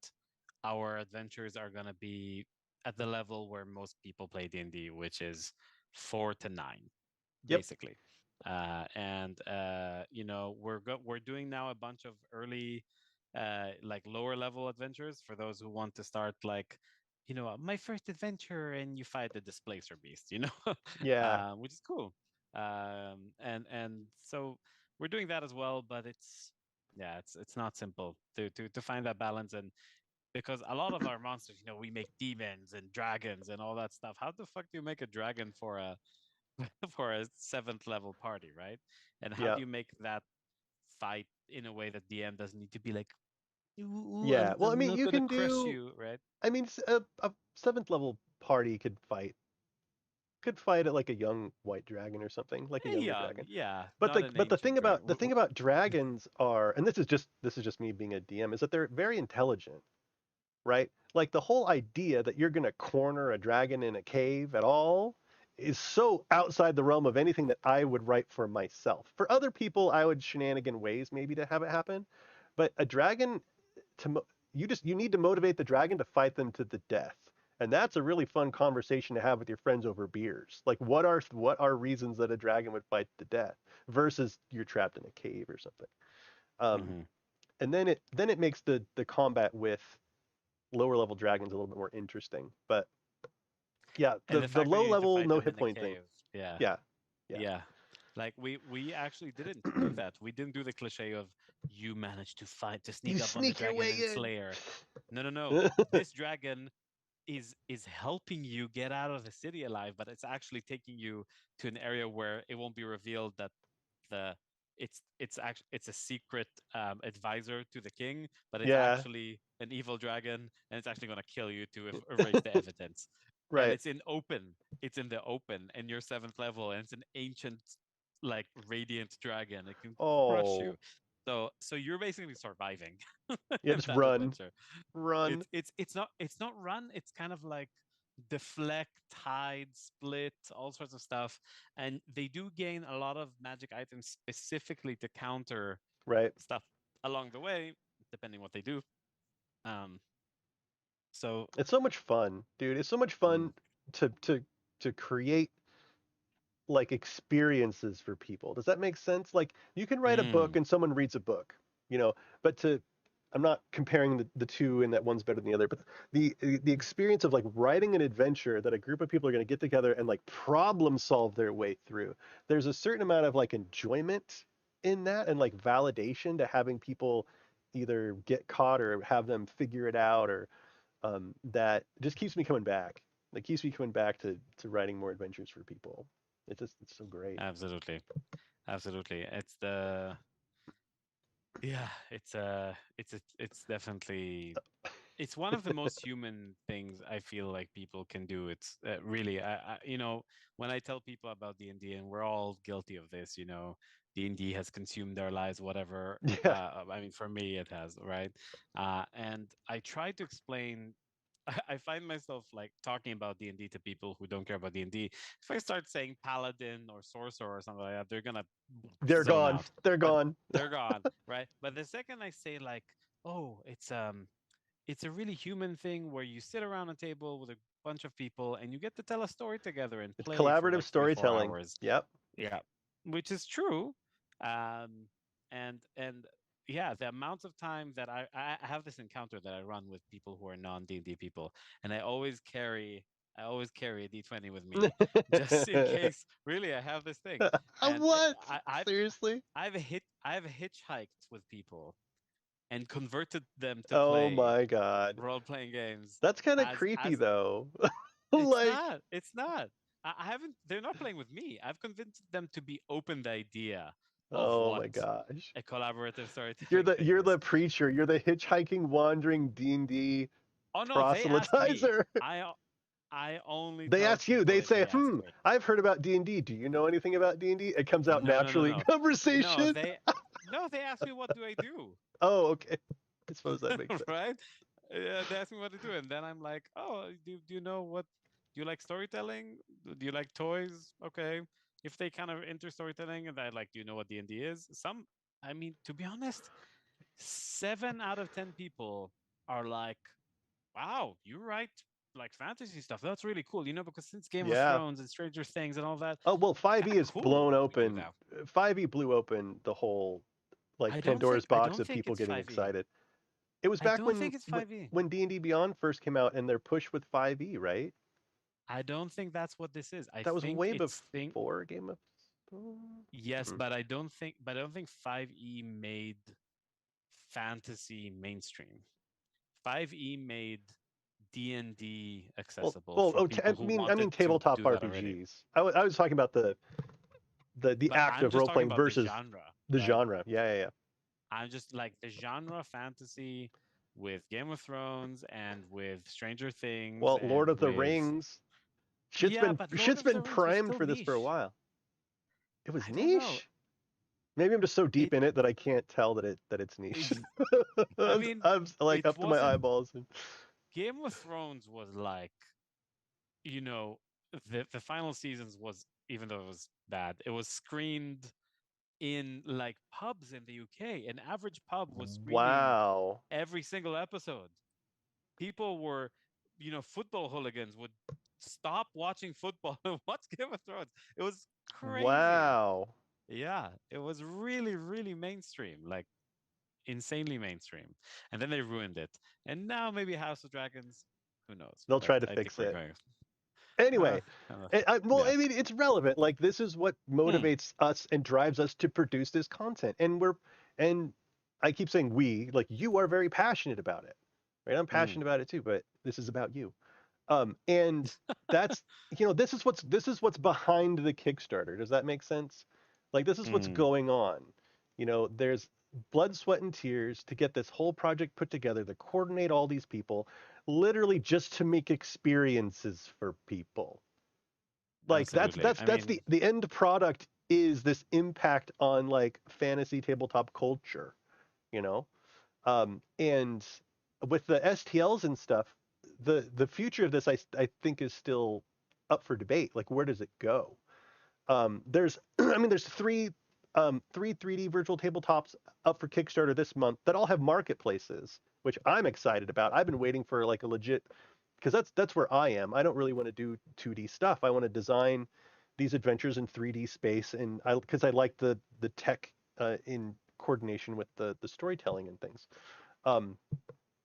our adventures are going to be at the level where most people play D&D, which is 4 to 9, Yep. basically. And we're doing now a bunch of early, like lower level adventures for those who want to start like, my first adventure, and you fight the displacer beast, Yeah. which is cool. And so we're doing that as well, but it's not simple to find that balance. And because a lot of our monsters, we make demons and dragons and all that stuff. How the fuck do you make a dragon for a for a seventh level party, right? And how Yeah. do you make that fight in a way that DM doesn't need to be like, ooh, Yeah. Well, I I'm mean, not you gonna can crush do. you, right? I mean, a seventh level party could fight at like a young white dragon or something, like a younger Young, dragon. yeah, But not the an but the ancient thing dragon. about dragons are, and this is just me being a DM, is that they're very intelligent, right? Like the whole idea that you're going to corner a dragon in a cave at all is so outside the realm of anything that I would write for myself. For other people, I would shenanigan ways maybe to have it happen, but a dragon you need to motivate the dragon to fight them to the death. And that's a really fun conversation to have with your friends over beers. Like what are reasons that a dragon would fight to death versus you're trapped in a cave or something. Um, Hmm. and then it makes the combat with lower level dragons a little bit more interesting. But yeah, And the the the fact that low you need to level fight no them hit in a point thing. cave, yeah, Yeah, yeah. yeah. Like we actually didn't do that. We didn't do the cliche of you managed to fight to You sneak up on the sneak your dragon way and in. slayer. No, no, no. This dragon is helping you get out of the city alive, but it's actually taking you to an area where it won't be revealed that the it's a secret advisor to the king, but it's Yeah, actually an evil dragon, and it's actually going to kill you to erase the evidence. And right. it's in the open, and you're seventh level, and it's an ancient, like radiant dragon. It can crush you. Oh, So you're basically surviving yeah. in Just that run, adventure. run. It's not run. It's kind of like deflect, hide, split, all sorts of stuff. And they do gain a lot of magic items specifically to counter Right. stuff along the way, depending what they do. Um, so It's so much fun, dude. It's so much mm, fun to create like experiences for people. Does that make sense? Like you can write a book mm, and someone reads a book, but I'm not comparing the two and that one's better than the other, but the experience of like writing an adventure that a group of people are going to get together and like problem solve their way through. There's a certain amount of like enjoyment in that and like validation to having people either get caught or have them figure it out or that just keeps me coming back. It keeps me coming back to writing more adventures for people. It's so great. absolutely, absolutely. It's definitely it's one of the most human things I feel like people can do. It's really, when I tell people about D&D, and we're all guilty of this, D&D has consumed our lives, whatever. Yeah, I mean, for me, it has, right? And I try to explain. I find myself like talking about D&D to people who don't care about D&D. If I start saying paladin or sorcerer or something like that, they're gonna they're zone gone. out. They're But gone. they're gone, right? But the second I say like, oh, it's a really human thing where you sit around a table with a bunch of people and you get to tell a story together and It's play for collaborative like 3 4 storytelling. hours. Yep. Yeah, which is true. Um and and yeah, the amount of time that I have this encounter that I run with people who are non D&D people, and I always carry I always carry a D20 with me just in case. Really, I have this thing, and What? I, I've Seriously? I've hitchhiked with people and converted them to Oh play my God. role-playing games That's kind of creepy as though. it's Like, not. It's not. I haven't. They're not playing with me. I've convinced them to be open the idea of oh what my gosh. a collaborative storytelling thing You're is. the preacher. You're the hitchhiking, wandering D&D Oh no, they ask me. proselytizer. I only They tell ask you. people They if say, they ask me. I've heard about D&D. Do you know anything about D&D?" It comes out No, no, no, naturally in no, no. conversation. They ask me what do I do, Oh, okay. I suppose that makes sense. right? They ask me what to do, and then I'm like, oh, do you know what? Do you like storytelling? Do you like toys? Okay. If they kind of into storytelling, and I like, do you know what D&D is? I mean, to be honest, 7 out of 10 people are like, wow, you write like fantasy stuff. That's really cool. Because since Game of Yeah. Thrones and Stranger Things and all that, Oh, well, kind 5e of is blown cool you do open. that. 5e blew open the whole like Pandora's I box don't of think people it's getting 5e. excited. It was I back don't think it's 5e. when D&D Beyond first came out and their push with 5e, right? I don't think that's what this is. I That was think way it's think before Game of Thrones. yes, Hmm. but I don't think 5e made fantasy mainstream. 5e made D&D accessible for people who I wanted mean to tabletop do that already. RPGs. I was talking about the But act I'm of just role talking playing about the versus genre, the right? genre. Yeah, yeah, yeah. I'm just like the genre fantasy with Game of Thrones and with Stranger Things Well, Lord and of the with Rings. yeah, but Lord Shit's of been the Rings was primed still for this for a niche. while. It was I don't know. niche. Maybe I'm just so deep It, in it that I can't tell that it's it niche. I mean, I'm like it up to my wasn't eyeballs. Game of Thrones was like, you know, the final seasons was even though it was bad, it was screened in like pubs in the UK. An average pub was screening Wow. every single episode. People were, football hooligans would stop watching football and watch Game of Thrones. It was crazy. Wow. Yeah, it was really, really mainstream, like insanely mainstream. And then they ruined it. And now maybe House of Dragons, who knows? They'll But try to I think fix we're it. going. Uh, Anyway, uh, well, yeah. I mean, it's relevant. Like, this is what Hmm. motivates us and drives us to produce this content. And I keep saying we, like, you are very passionate about it, right? I'm Hmm. passionate about it too, but this is about you. And that's, this is what's behind the Kickstarter. Does that make sense? Like, this is what's Hmm. going on. There's blood, sweat, and tears to get this whole project put together, to coordinate all these people, literally just to make experiences for people. Like Absolutely. I that's mean, the end product is this impact on like fantasy tabletop culture, you know? And with the STLs and stuff, the future of this I think is still up for debate. Like, where does it go? There's I mean there's three 3D virtual tabletops up for Kickstarter this month that all have marketplaces, which I'm excited about. I've been waiting for like a legit, because that's where I am. I don't really want to do 2D stuff. I want to design these adventures in 3D space, and I because I like the tech in coordination with the storytelling and things. Um,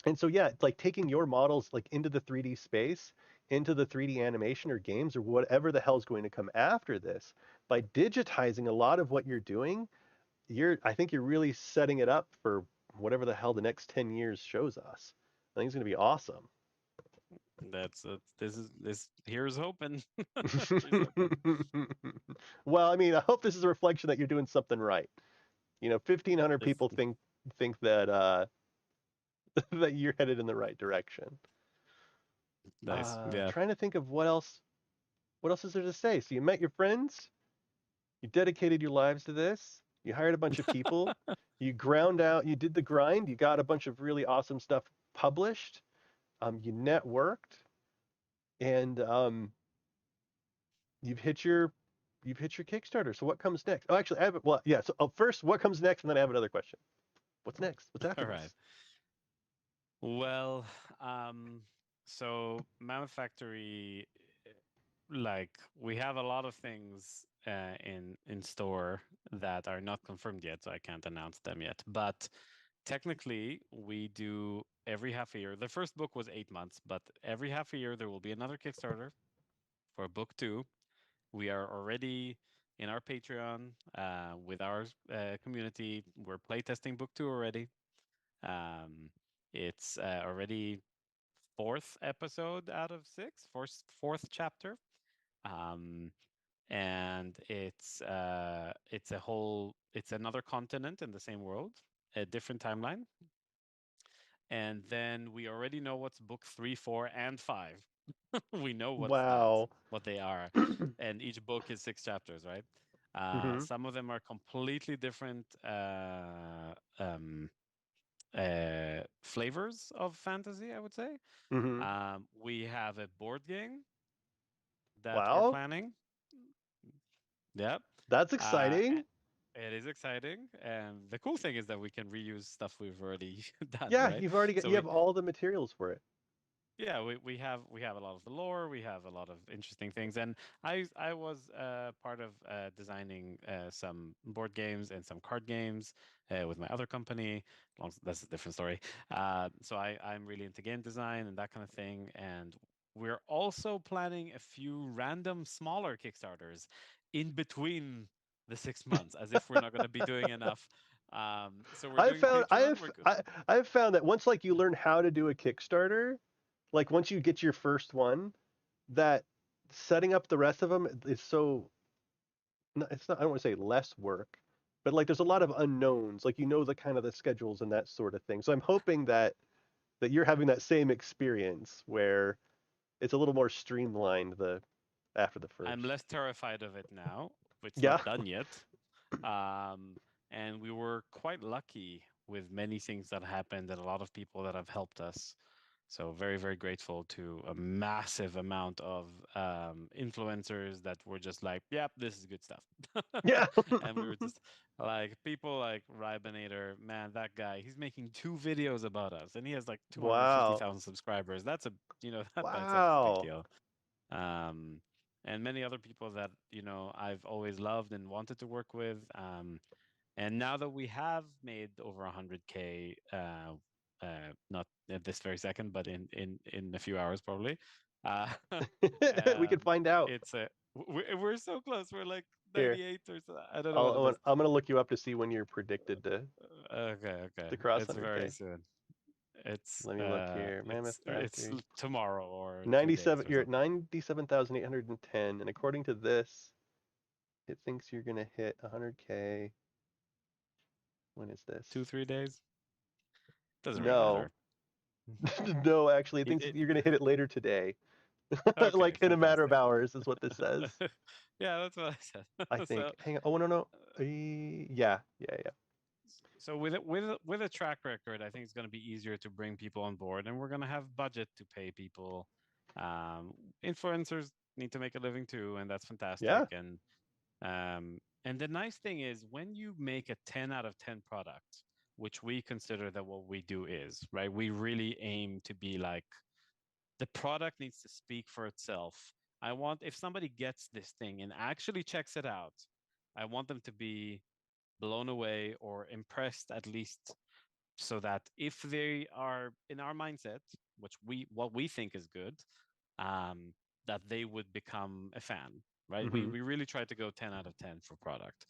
and so yeah, it's like taking your models like into the 3D space, into the 3D animation or games or whatever the hell is going to come after this. By digitizing a lot of what you're doing, I think you're really setting it up for whatever the hell the next 10 years shows us. I think it's going to be awesome. this here's hoping. Here's hoping. Well, I mean, I hope this is a reflection that you're doing something right. 1,500 This people think that that you're headed in the right direction. nice. Yeah. Trying to think of what else is there to say? So you met your friends, you dedicated your lives to this, you hired a bunch of people, you did the grind, you got a bunch of really awesome stuff published, you networked, and you've hit your you've hit your Kickstarter. So what comes next? Oh, actually, I have well, yeah. So first, what comes next, and then I have another question. What's next? What's after All right. this? Well, so Mammoth Factory, like we have a lot of things in store that are not confirmed yet, so I can't announce them yet. But technically, we do every half a year. The first book was 8 months, but every half a year there will be another Kickstarter for book two. We are already in our Patreon with our community. We're playtesting book two already. Um, it's already fourth episode out of six, fourth chapter. Um, and it's another continent in the same world, a different timeline. And then we already know what's book three, four, and five. We know Wow. what they are, and each book is six chapters, right? Mm-hmm. Some of them are completely different flavors of fantasy, I would say. Mm-hmm. We have a board game that we're Wow. planning. Yep. That's Uh, exciting. it is exciting, and the cool thing is that we can reuse stuff we've already done, Yeah, right? you've already got So you have all the materials for it. yeah, we have a lot of the lore, we have a lot of interesting things, and I was part of designing some board games and some card games with my other company. That's a different story. So I'm really into game design and that kind of thing, and we're also planning a few random smaller Kickstarters in between the 6 months, as if we're not going to be doing enough. So we're I've doing found Patreon. We're good. I've found that once like you learn how to do a Kickstarter, like once you get your first one, that setting up the rest of them is so it's not I don't want to say less work, but like there's a lot of unknowns. Like you know the kind of the schedules and that sort of thing. So I'm hoping that you're having that same experience where it's a little more streamlined the after the I'm first. less terrified of it now. It's Yeah. not done yet. Um, and we were quite lucky with many things that happened and a lot of people that have helped us. So very, very grateful to a massive amount of influencers that were just like, "Yep, this is good stuff," Yeah. and we were just like people like Ribanator, man, that guy, he's making two videos about us, and he has like Wow. 250,000 subscribers. That's a that by itself is a big Wow. deal. Um, and many other people that I've always loved and wanted to work with. And now that we have made over 100K, not at this very second, but in a few hours probably, uh, We could find out. it's we're so close. We're like Here, 98 or so. I don't know what it is. I'm gonna look you up to see when you're predicted Okay, okay. to cross It's very 100K. soon. It's Let me look here. Mammoth Factory. tomorrow or in 2 days 97. or You're at something. 97,810, and according to this, it thinks you're gonna hit 100K. When is this? 2 3 days doesn't really No, matter. no. Actually, it It, thinks it you're gonna hit it later today. okay, Like in a matter of fantastic. hours, is what this says. Yeah, that's what I I said. think. So, Hang on. Oh no no. Yeah yeah yeah. so with a track record, I think it's going to be easier to bring people on board, and we're going to have budget to pay people. Um, Influencers need to make a living too, and that's fantastic. Yeah. And the nice thing is when you make a 10 out of 10 product, which we consider that what we do is right. We really aim to be like the product needs to speak for itself. I want if somebody gets this thing and actually checks it out, I want them to be blown away or impressed at least so that if they are in our mindset, which what we think is good, um, that they would become a fan, right? We Mm-hmm. we really try to go 10 out of 10 for product.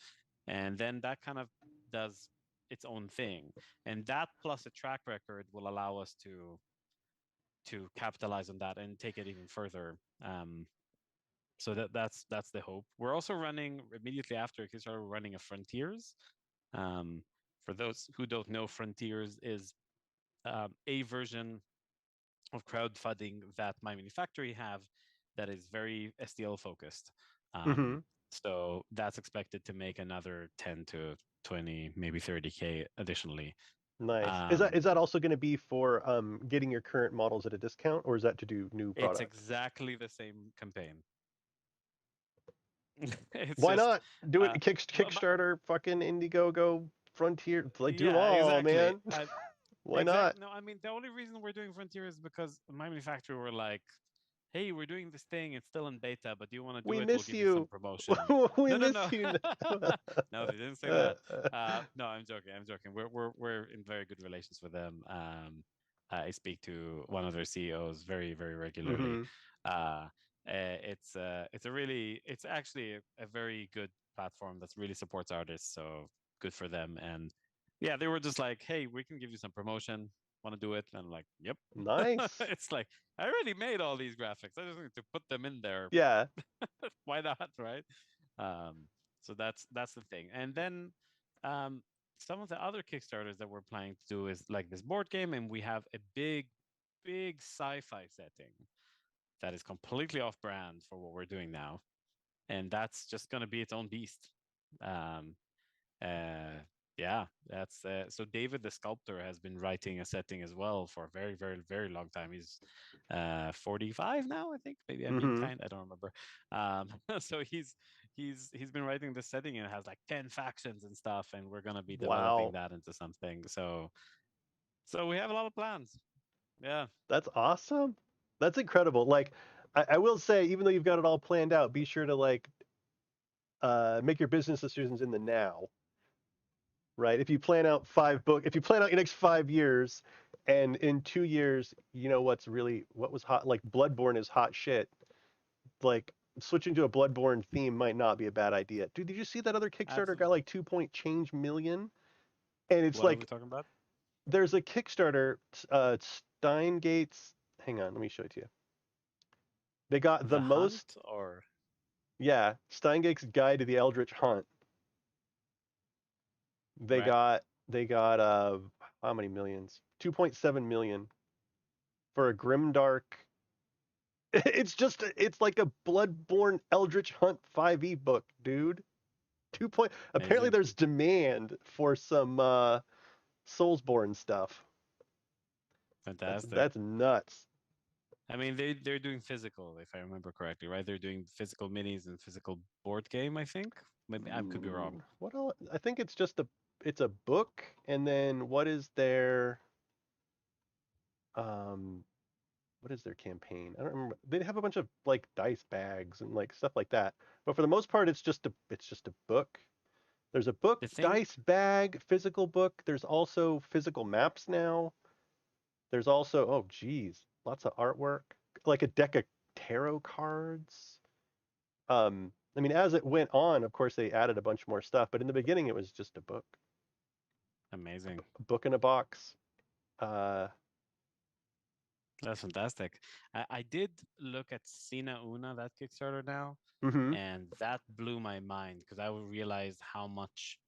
And then that kind of does its own thing. And that plus a track record will allow us to capitalize on that and take it even further. So that's the hope. We're also running immediately after Kickstarter. We're running a Frontiers. Um, for those who don't know, Frontiers is a version of crowdfunding that MammothFactory have that is very STL focused. Mm-hmm. So that's expected to make another 10 to 20, maybe 30K additionally. Nice. Is Um, that also going to be for getting your current models at a discount, or is that to do new it's product? exactly the same campaign. It's Why just not do it? uh, but Kickstarter, fucking Indiegogo, Frontier, like do them yeah, all, exactly. man. Why not? Exactly. No, I mean the only reason we're doing Frontier is because my manufacturer were like, hey, we're doing this thing. It's still in beta, but do you want to do We it? We'll miss give you some you. promotion. We No, no, miss no, you. no. They didn't say that. No, I'm joking. I'm joking. We're in very good relations with them. I speak to one of their CEOs very, very regularly. Hmm. Uh, it's a really it's actually a very good platform that really supports artists. So good for them. And yeah, they were just like, hey, we can give you some promotion. Want to do it? And I'm like, yep. Nice. It's like I already made all these graphics. I just need to put them in there. Yeah. Why not, right? Um, so that's the thing. And then um, some of the other Kickstarters that we're planning to do is like this board game, and we have a big sci-fi setting that is completely off brand for what we're doing now, and that's just going to be its own beast. Um, uh, yeah, that's so David the sculptor has been writing a setting as well for a very, very, very long time. He's 45 now, I think. Maybe I'm being Hmm. kind. I don't remember. So he's been writing this setting and it has like 10 factions and stuff, and we're gonna be developing Wow. that into something. So we have a lot of plans. Yeah. That's awesome. That's incredible. Like, I will say, even though you've got it all planned out, be sure to like make your business decisions in the now, right? If you plan out if you plan out your next 5 years, and in 2 years, you know what was hot, like Bloodborne is hot shit. Like switching to a Bloodborne theme might not be a bad idea. Dude, did you see that other Kickstarter got Absolutely. like 2 point change million? And it's What are we like talking about? there's a Kickstarter, Steingate's. Hang on, let me show it to you. They got the The most. Hunt or Yeah, Steingate's Guide to the Eldritch Hunt. They right? got they got how many millions? 2.7 million for a grimdark. It's like a Bloodborne Eldritch Hunt 5e book, dude. 2 point. Apparently Amazing. there's demand for some Soulsborne stuff. Fantastic. That's nuts. I mean, they're doing physical, if I remember correctly, right? They're doing physical minis and physical board game, I think. Maybe I could be wrong. What else? I think it's a book, and then um what is their campaign? I don't remember. They have a bunch of like dice bags and like stuff like that. But for the most part, it's just a book. There's a book, The thing, dice bag, physical book. There's also physical maps now. There's also, oh geez, lots of artwork, like a deck of tarot cards. I mean, as it went on, of course, they added a bunch more stuff, but in the beginning, it was just a book, amazing. a book in a box. Uh, That's fantastic. I did look at Sina Una, that Kickstarter now, mm-hmm. and that blew my mind because I realized how much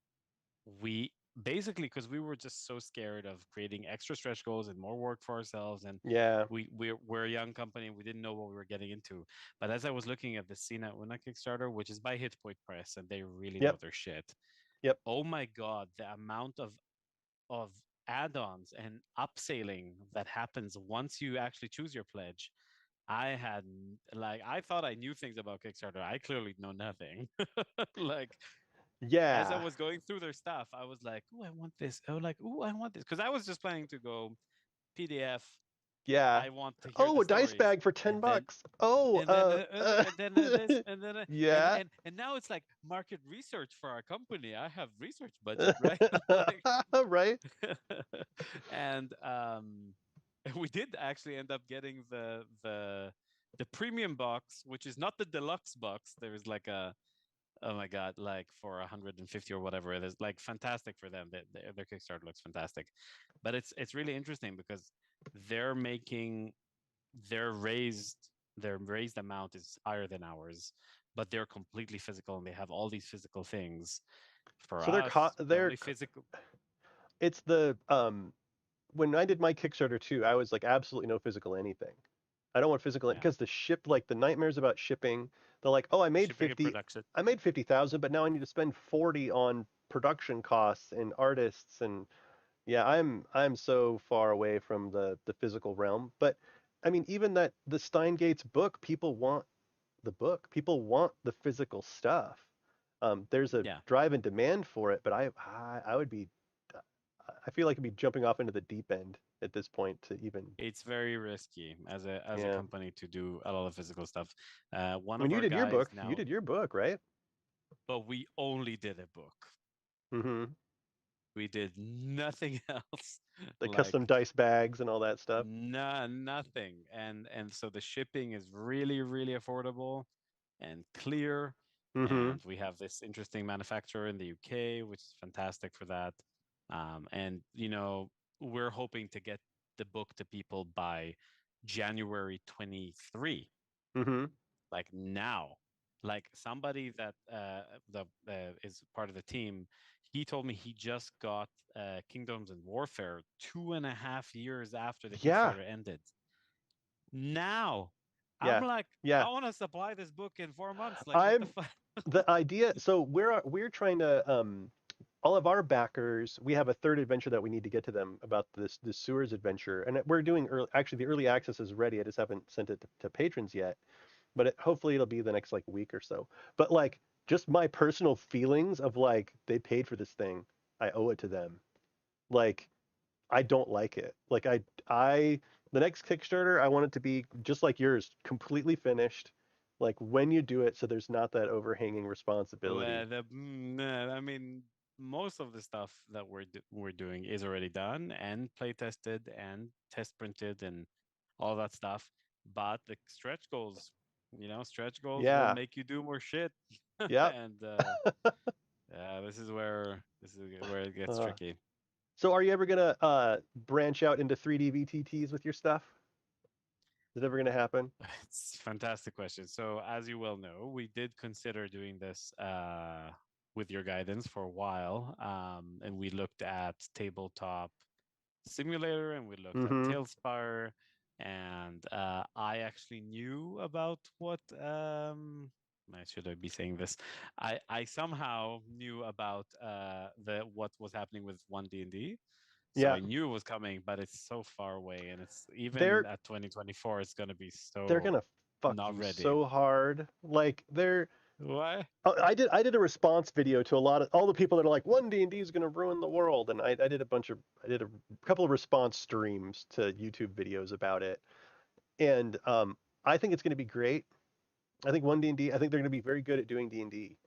we basically because we were just so scared of creating extra stretch goals and more work for ourselves and Yeah. we're a young company, we didn't know what we were getting into. But as I was looking at the Sina Una Kickstarter, which is by Hit Point Press, and they really know Yep. their shit. Yep. Oh my god, the amount of add-ons and upselling that happens once you actually choose your pledge. I had like I thought I knew things about Kickstarter. I clearly know nothing. Like as I Yeah. was going through their stuff, I was like, "Oh, I want this." I was like, "Oh, I want this," because I was just planning to go PDF. Yeah. I want to hear Oh, the a dice stories, bag for ten and then bucks. Oh, this, and then yeah. and now it's like market research for our company. I have research budget, right? Like, Right. and we did actually end up getting the premium box, which is not the deluxe box. There is like a oh my god, like for 150 or whatever it is, like fantastic for them. Their Kickstarter looks fantastic, but it's really interesting because they're making their raised amount is higher than ours, but they're completely physical and they have all these physical things. For So us, the they're only physical, it's the when I did my Kickstarter too, I was like absolutely no physical anything. I don't want physical yeah, because like the nightmares about shipping. They're like, oh, shipping and production. I made 50,000, but now I need to spend 40 on production costs and artists and yeah, I'm so far away from the physical realm. But I mean, even that the Steingate's book, people want the book. People want the physical stuff. There's a Yeah, drive and demand for it, but I would be I feel like I'd be jumping off into the deep end. at this point to even. It's very risky as a Yeah. company to do a lot of physical stuff. One I mean, of you our did your guys book. You now, did your book, right? but we only did a book. Mm-hmm. We did nothing else. The custom Like dice bags and all that stuff. nothing. And so the shipping is really, really affordable and clear. Mm-hmm. And we have this interesting manufacturer in the UK, which is fantastic for that. And we're hoping to get the book to people by January 23, Mm-hmm. like now. Like somebody that is part of the team, he told me he just got Kingdoms and Warfare 2.5 years after the Yeah. Kickstarter ended. Now, I'm Yeah. like, Yeah. I want to supply this book in 4 months. Like, what the I'm fuck? the idea. So we're trying to all of our backers. We have a third adventure that we need to get to them about this sewers adventure, and we're doing early. Actually, the early access is ready. I just haven't sent it to patrons yet, but hopefully it'll be the next like week or so. But like just my personal feelings of like they paid for this thing. I owe it to them. Like I don't like it. Like I the next Kickstarter, I want it to be just like yours, completely finished. Like when you do it, so there's not that overhanging responsibility. I mean, most of the stuff that we're doing is already done and play tested and test printed and all that stuff. But the stretch goals will Yeah. make you do more shit. Yep. And yeah, this is where it gets Uh, tricky. so are you ever gonna branch out into 3D VTTs with your stuff? Is it ever gonna happen? It's a fantastic question. So, as you well know, we did consider doing this with your guidance for a while, and we looked at tabletop simulator and we looked at Mm-hmm. Tailspire, and I actually knew about what. I should I be saying this? I somehow knew about the what was happening with one D&D, so Yeah. I knew it was coming, but it's so far away, and it's even They're at 2024, it's gonna be they're so gonna fuck not you ready. so hard. Like they're Why? oh, I did a response video to a lot of all the people that are like one D&D is going to ruin the world, and I did a couple of response streams to YouTube videos about it, and I think it's going to be great. I think one D&D, I think they're going to be very good at doing D&D,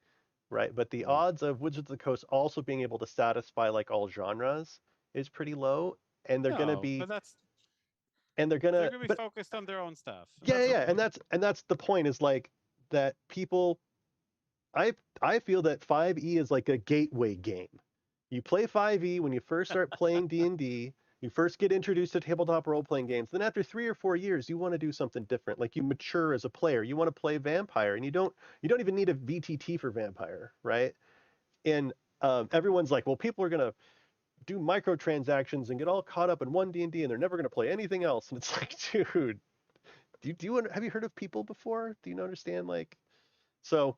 right? But the Mm. odds of Wizards of the Coast also being able to satisfy like all genres is pretty low, and they're going to No, be but that's and they're going they're to gonna be but focused on their own stuff, and yeah, that's yeah, yeah, okay. and that's the point is like that people I feel that 5e is like a gateway game. You play 5e when you first start playing D&D, you first get introduced to tabletop role-playing games. Then after 3 or 4 years, you want to do something different. Like you mature as a player. You want to play vampire and you don't even need a VTT for vampire, right? And everyone's like, "Well, people are going to do microtransactions and get all caught up in one D&D and they're never going to play anything else." And it's like, "Dude, have you heard of people before? Do you understand like so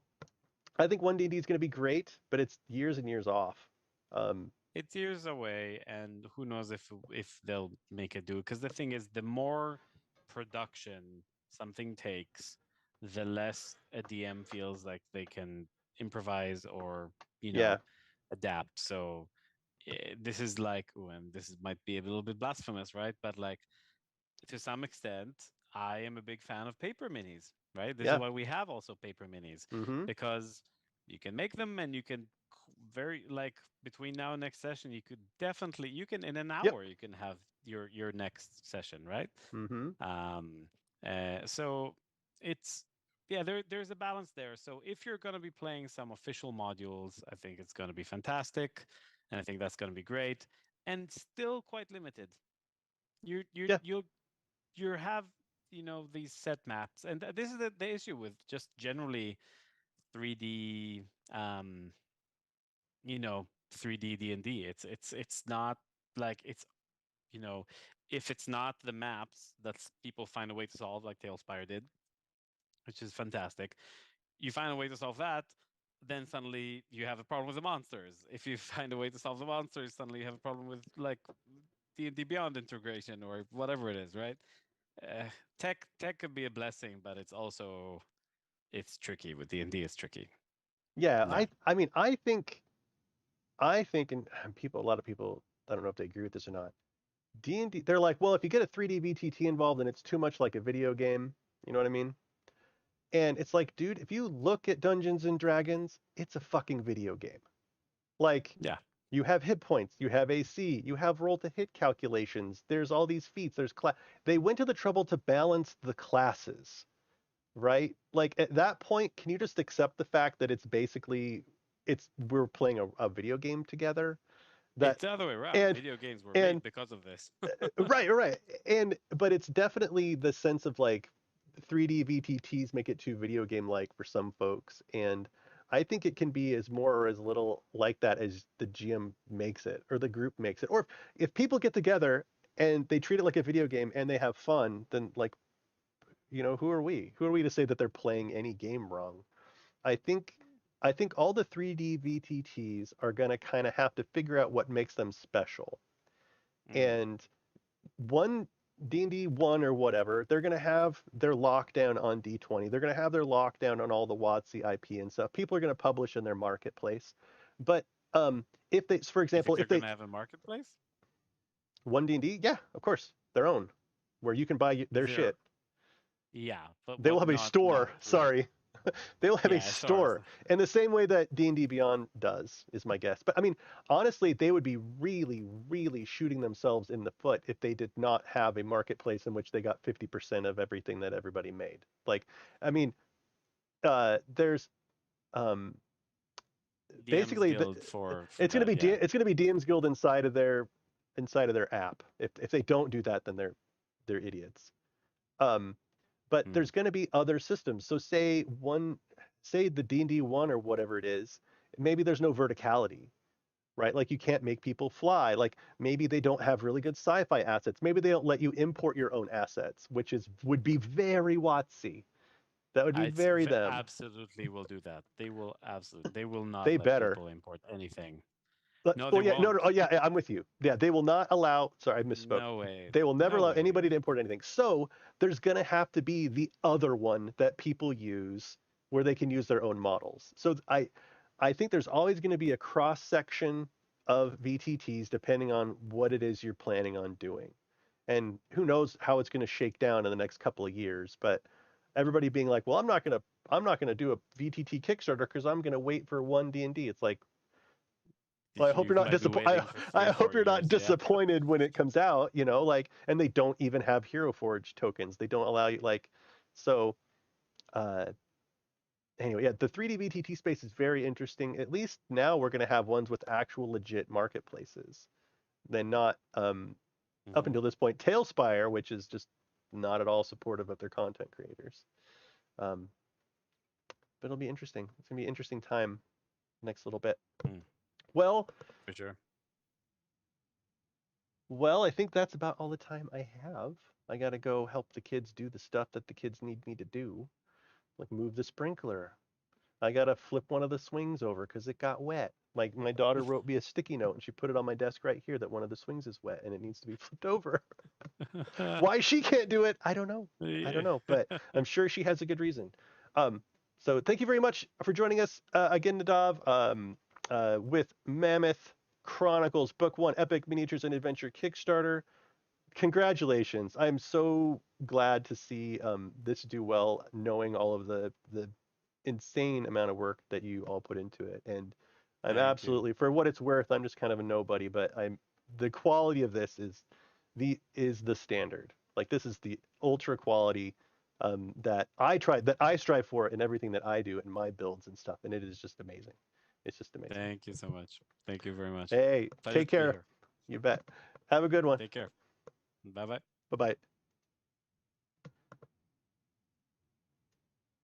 I think one D&D is going to be great, but it's years and years off. Um, It's years away, and who knows if they'll make it do. Because the thing is, the more production something takes, the less a DM feels like they can improvise or you yeah, know adapt. So this is like, ooh, and might be a little bit blasphemous, right? But like to some extent, I am a big fan of paper minis, right? This is yeah, why we have also paper minis, mm-hmm, because you can make them and you can very like between now and next session, you can in an yep, hour you can have your next session, right? mm-hmm, Um, so it's yeah, there's a balance there. So if you're going to be playing some official modules, I think it's going to be fantastic, and I think that's going to be great, and still quite limited. yeah, You have these set maps, and this is the issue with just generally 3D, um, 3D D&D. It's not like it's you know if it's not the maps that people find a way to solve, like Tailspire did, which is fantastic. You find a way to solve that, then suddenly you have a problem with the monsters. If you find a way to solve the monsters, suddenly you have a problem with like D&D Beyond integration or whatever it is, right? uh, tech could be a blessing, but it's tricky with D&D. It's tricky. yeah. No, I mean, I think, and a lot of people, I don't know if they agree with this or not. D&D, they're like, well, if you get a 3D VTT involved, then it's too much like a video game. You know what I mean? And it's like, dude, if you look at Dungeons and Dragons, it's a fucking video game. Like, Yeah. you have hit points, you have AC, you have roll to hit calculations. There's all these feats. They went to the trouble to balance the classes, right? Like at that point, can you just accept the fact that it's basically it's we're playing a video game together? That It's the other way around. and Video games were and made because of this. right. And but it's definitely the sense of like 3D VTTs make it too video game like for some folks, and I think it can be as more or as little like that as the GM makes it or the group makes it. Or if people get together and they treat it like a video game and they have fun, then like, who are we? Who are we to say that they're playing any game wrong? I think I think all the 3D VTTs are going to kind of have to figure out what makes them special. Mm. And one D&D 1 or whatever, they're going to have their lockdown on D20. They're going to have their lockdown on all the WotC IP and stuff. People are going to publish in their marketplace. But if they, for You think example, they're if they gonna have a marketplace? one D&D, yeah, of course, their own, where you can buy their There, shit. yeah, They will but have a not store. like Sorry, they will have a yeah, stores. store in the same way that D&D Beyond does, is my guess. But I mean, honestly, they would be really, really shooting themselves in the foot if they did not have a marketplace in which they got 50% of everything that everybody made. Like, I mean, there's um, DM's basically Guild for that. Yeah. It's going to be DM's Guild inside of their app. If they don't do that, then they're idiots. Um, but Mm. there's going to be other systems. So say the D&D 1 or whatever it is, maybe there's no verticality, right? Like you can't make people fly. Like maybe they don't have really good sci-fi assets. Maybe they don't let you import your own assets, which is would be very WotC. That would be very them. Absolutely will do that. They will absolutely. They will not They let better. people import anything. But, No, they well, yeah, no, no, won't. oh, yeah, I'm with you. Yeah, they will not allow. Sorry, I misspoke. No way. They will never No allow way. anybody to import anything. So there's going to have to be the other one that people use where they can use their own models. So I think there's always going to be a cross section of VTTs depending on what it is you're planning on doing, and who knows how it's going to shake down in the next couple of years. But everybody being like, well, I'm not going to do a VTT Kickstarter because I'm going to wait for one D&D. It's like, well, I hope You you're not might be disappointed. waiting for I three, hope four you're not years. Yeah. disappointed when it comes out. Like, and they don't even have Hero Forge tokens. They don't allow you like, so. Uh, anyway, yeah, the 3D VTT space is very interesting. At least now we're going to have ones with actual legit marketplaces. Then not up Hmm. until this point, Tailspire, which is just not at all supportive of their content creators. Um, but it'll be interesting. It's gonna be an interesting time next little bit. Mm, Well, for sure. I think that's about all the time I have. I gotta go help the kids do the stuff that the kids need me to do, like move the sprinkler. I gotta flip one of the swings over because it got wet. Like my daughter wrote me a sticky note and she put it on my desk right here that one of the swings is wet and it needs to be flipped over. Why she can't do it, I don't know. I don't Yeah. know, but I'm sure she has a good reason. Um, so thank you very much for joining us again, Nadav, with Mammoth Chronicles Book One: Epic Miniatures and Adventure Kickstarter. Congratulations! I'm so glad to see this do well, knowing all of the insane amount of work that you all put into it. And I'm Thank you. absolutely, for what it's worth, I'm just kind of a nobody, but the quality of this is the standard. Like this is the ultra quality that I strive for in everything that I do in my builds and stuff, and it is just amazing. It's just amazing. Thank you so much. Thank you very much. Hey, Pleasure take to be care. here. You bet. Have a good one. Take care. Bye bye. Bye bye.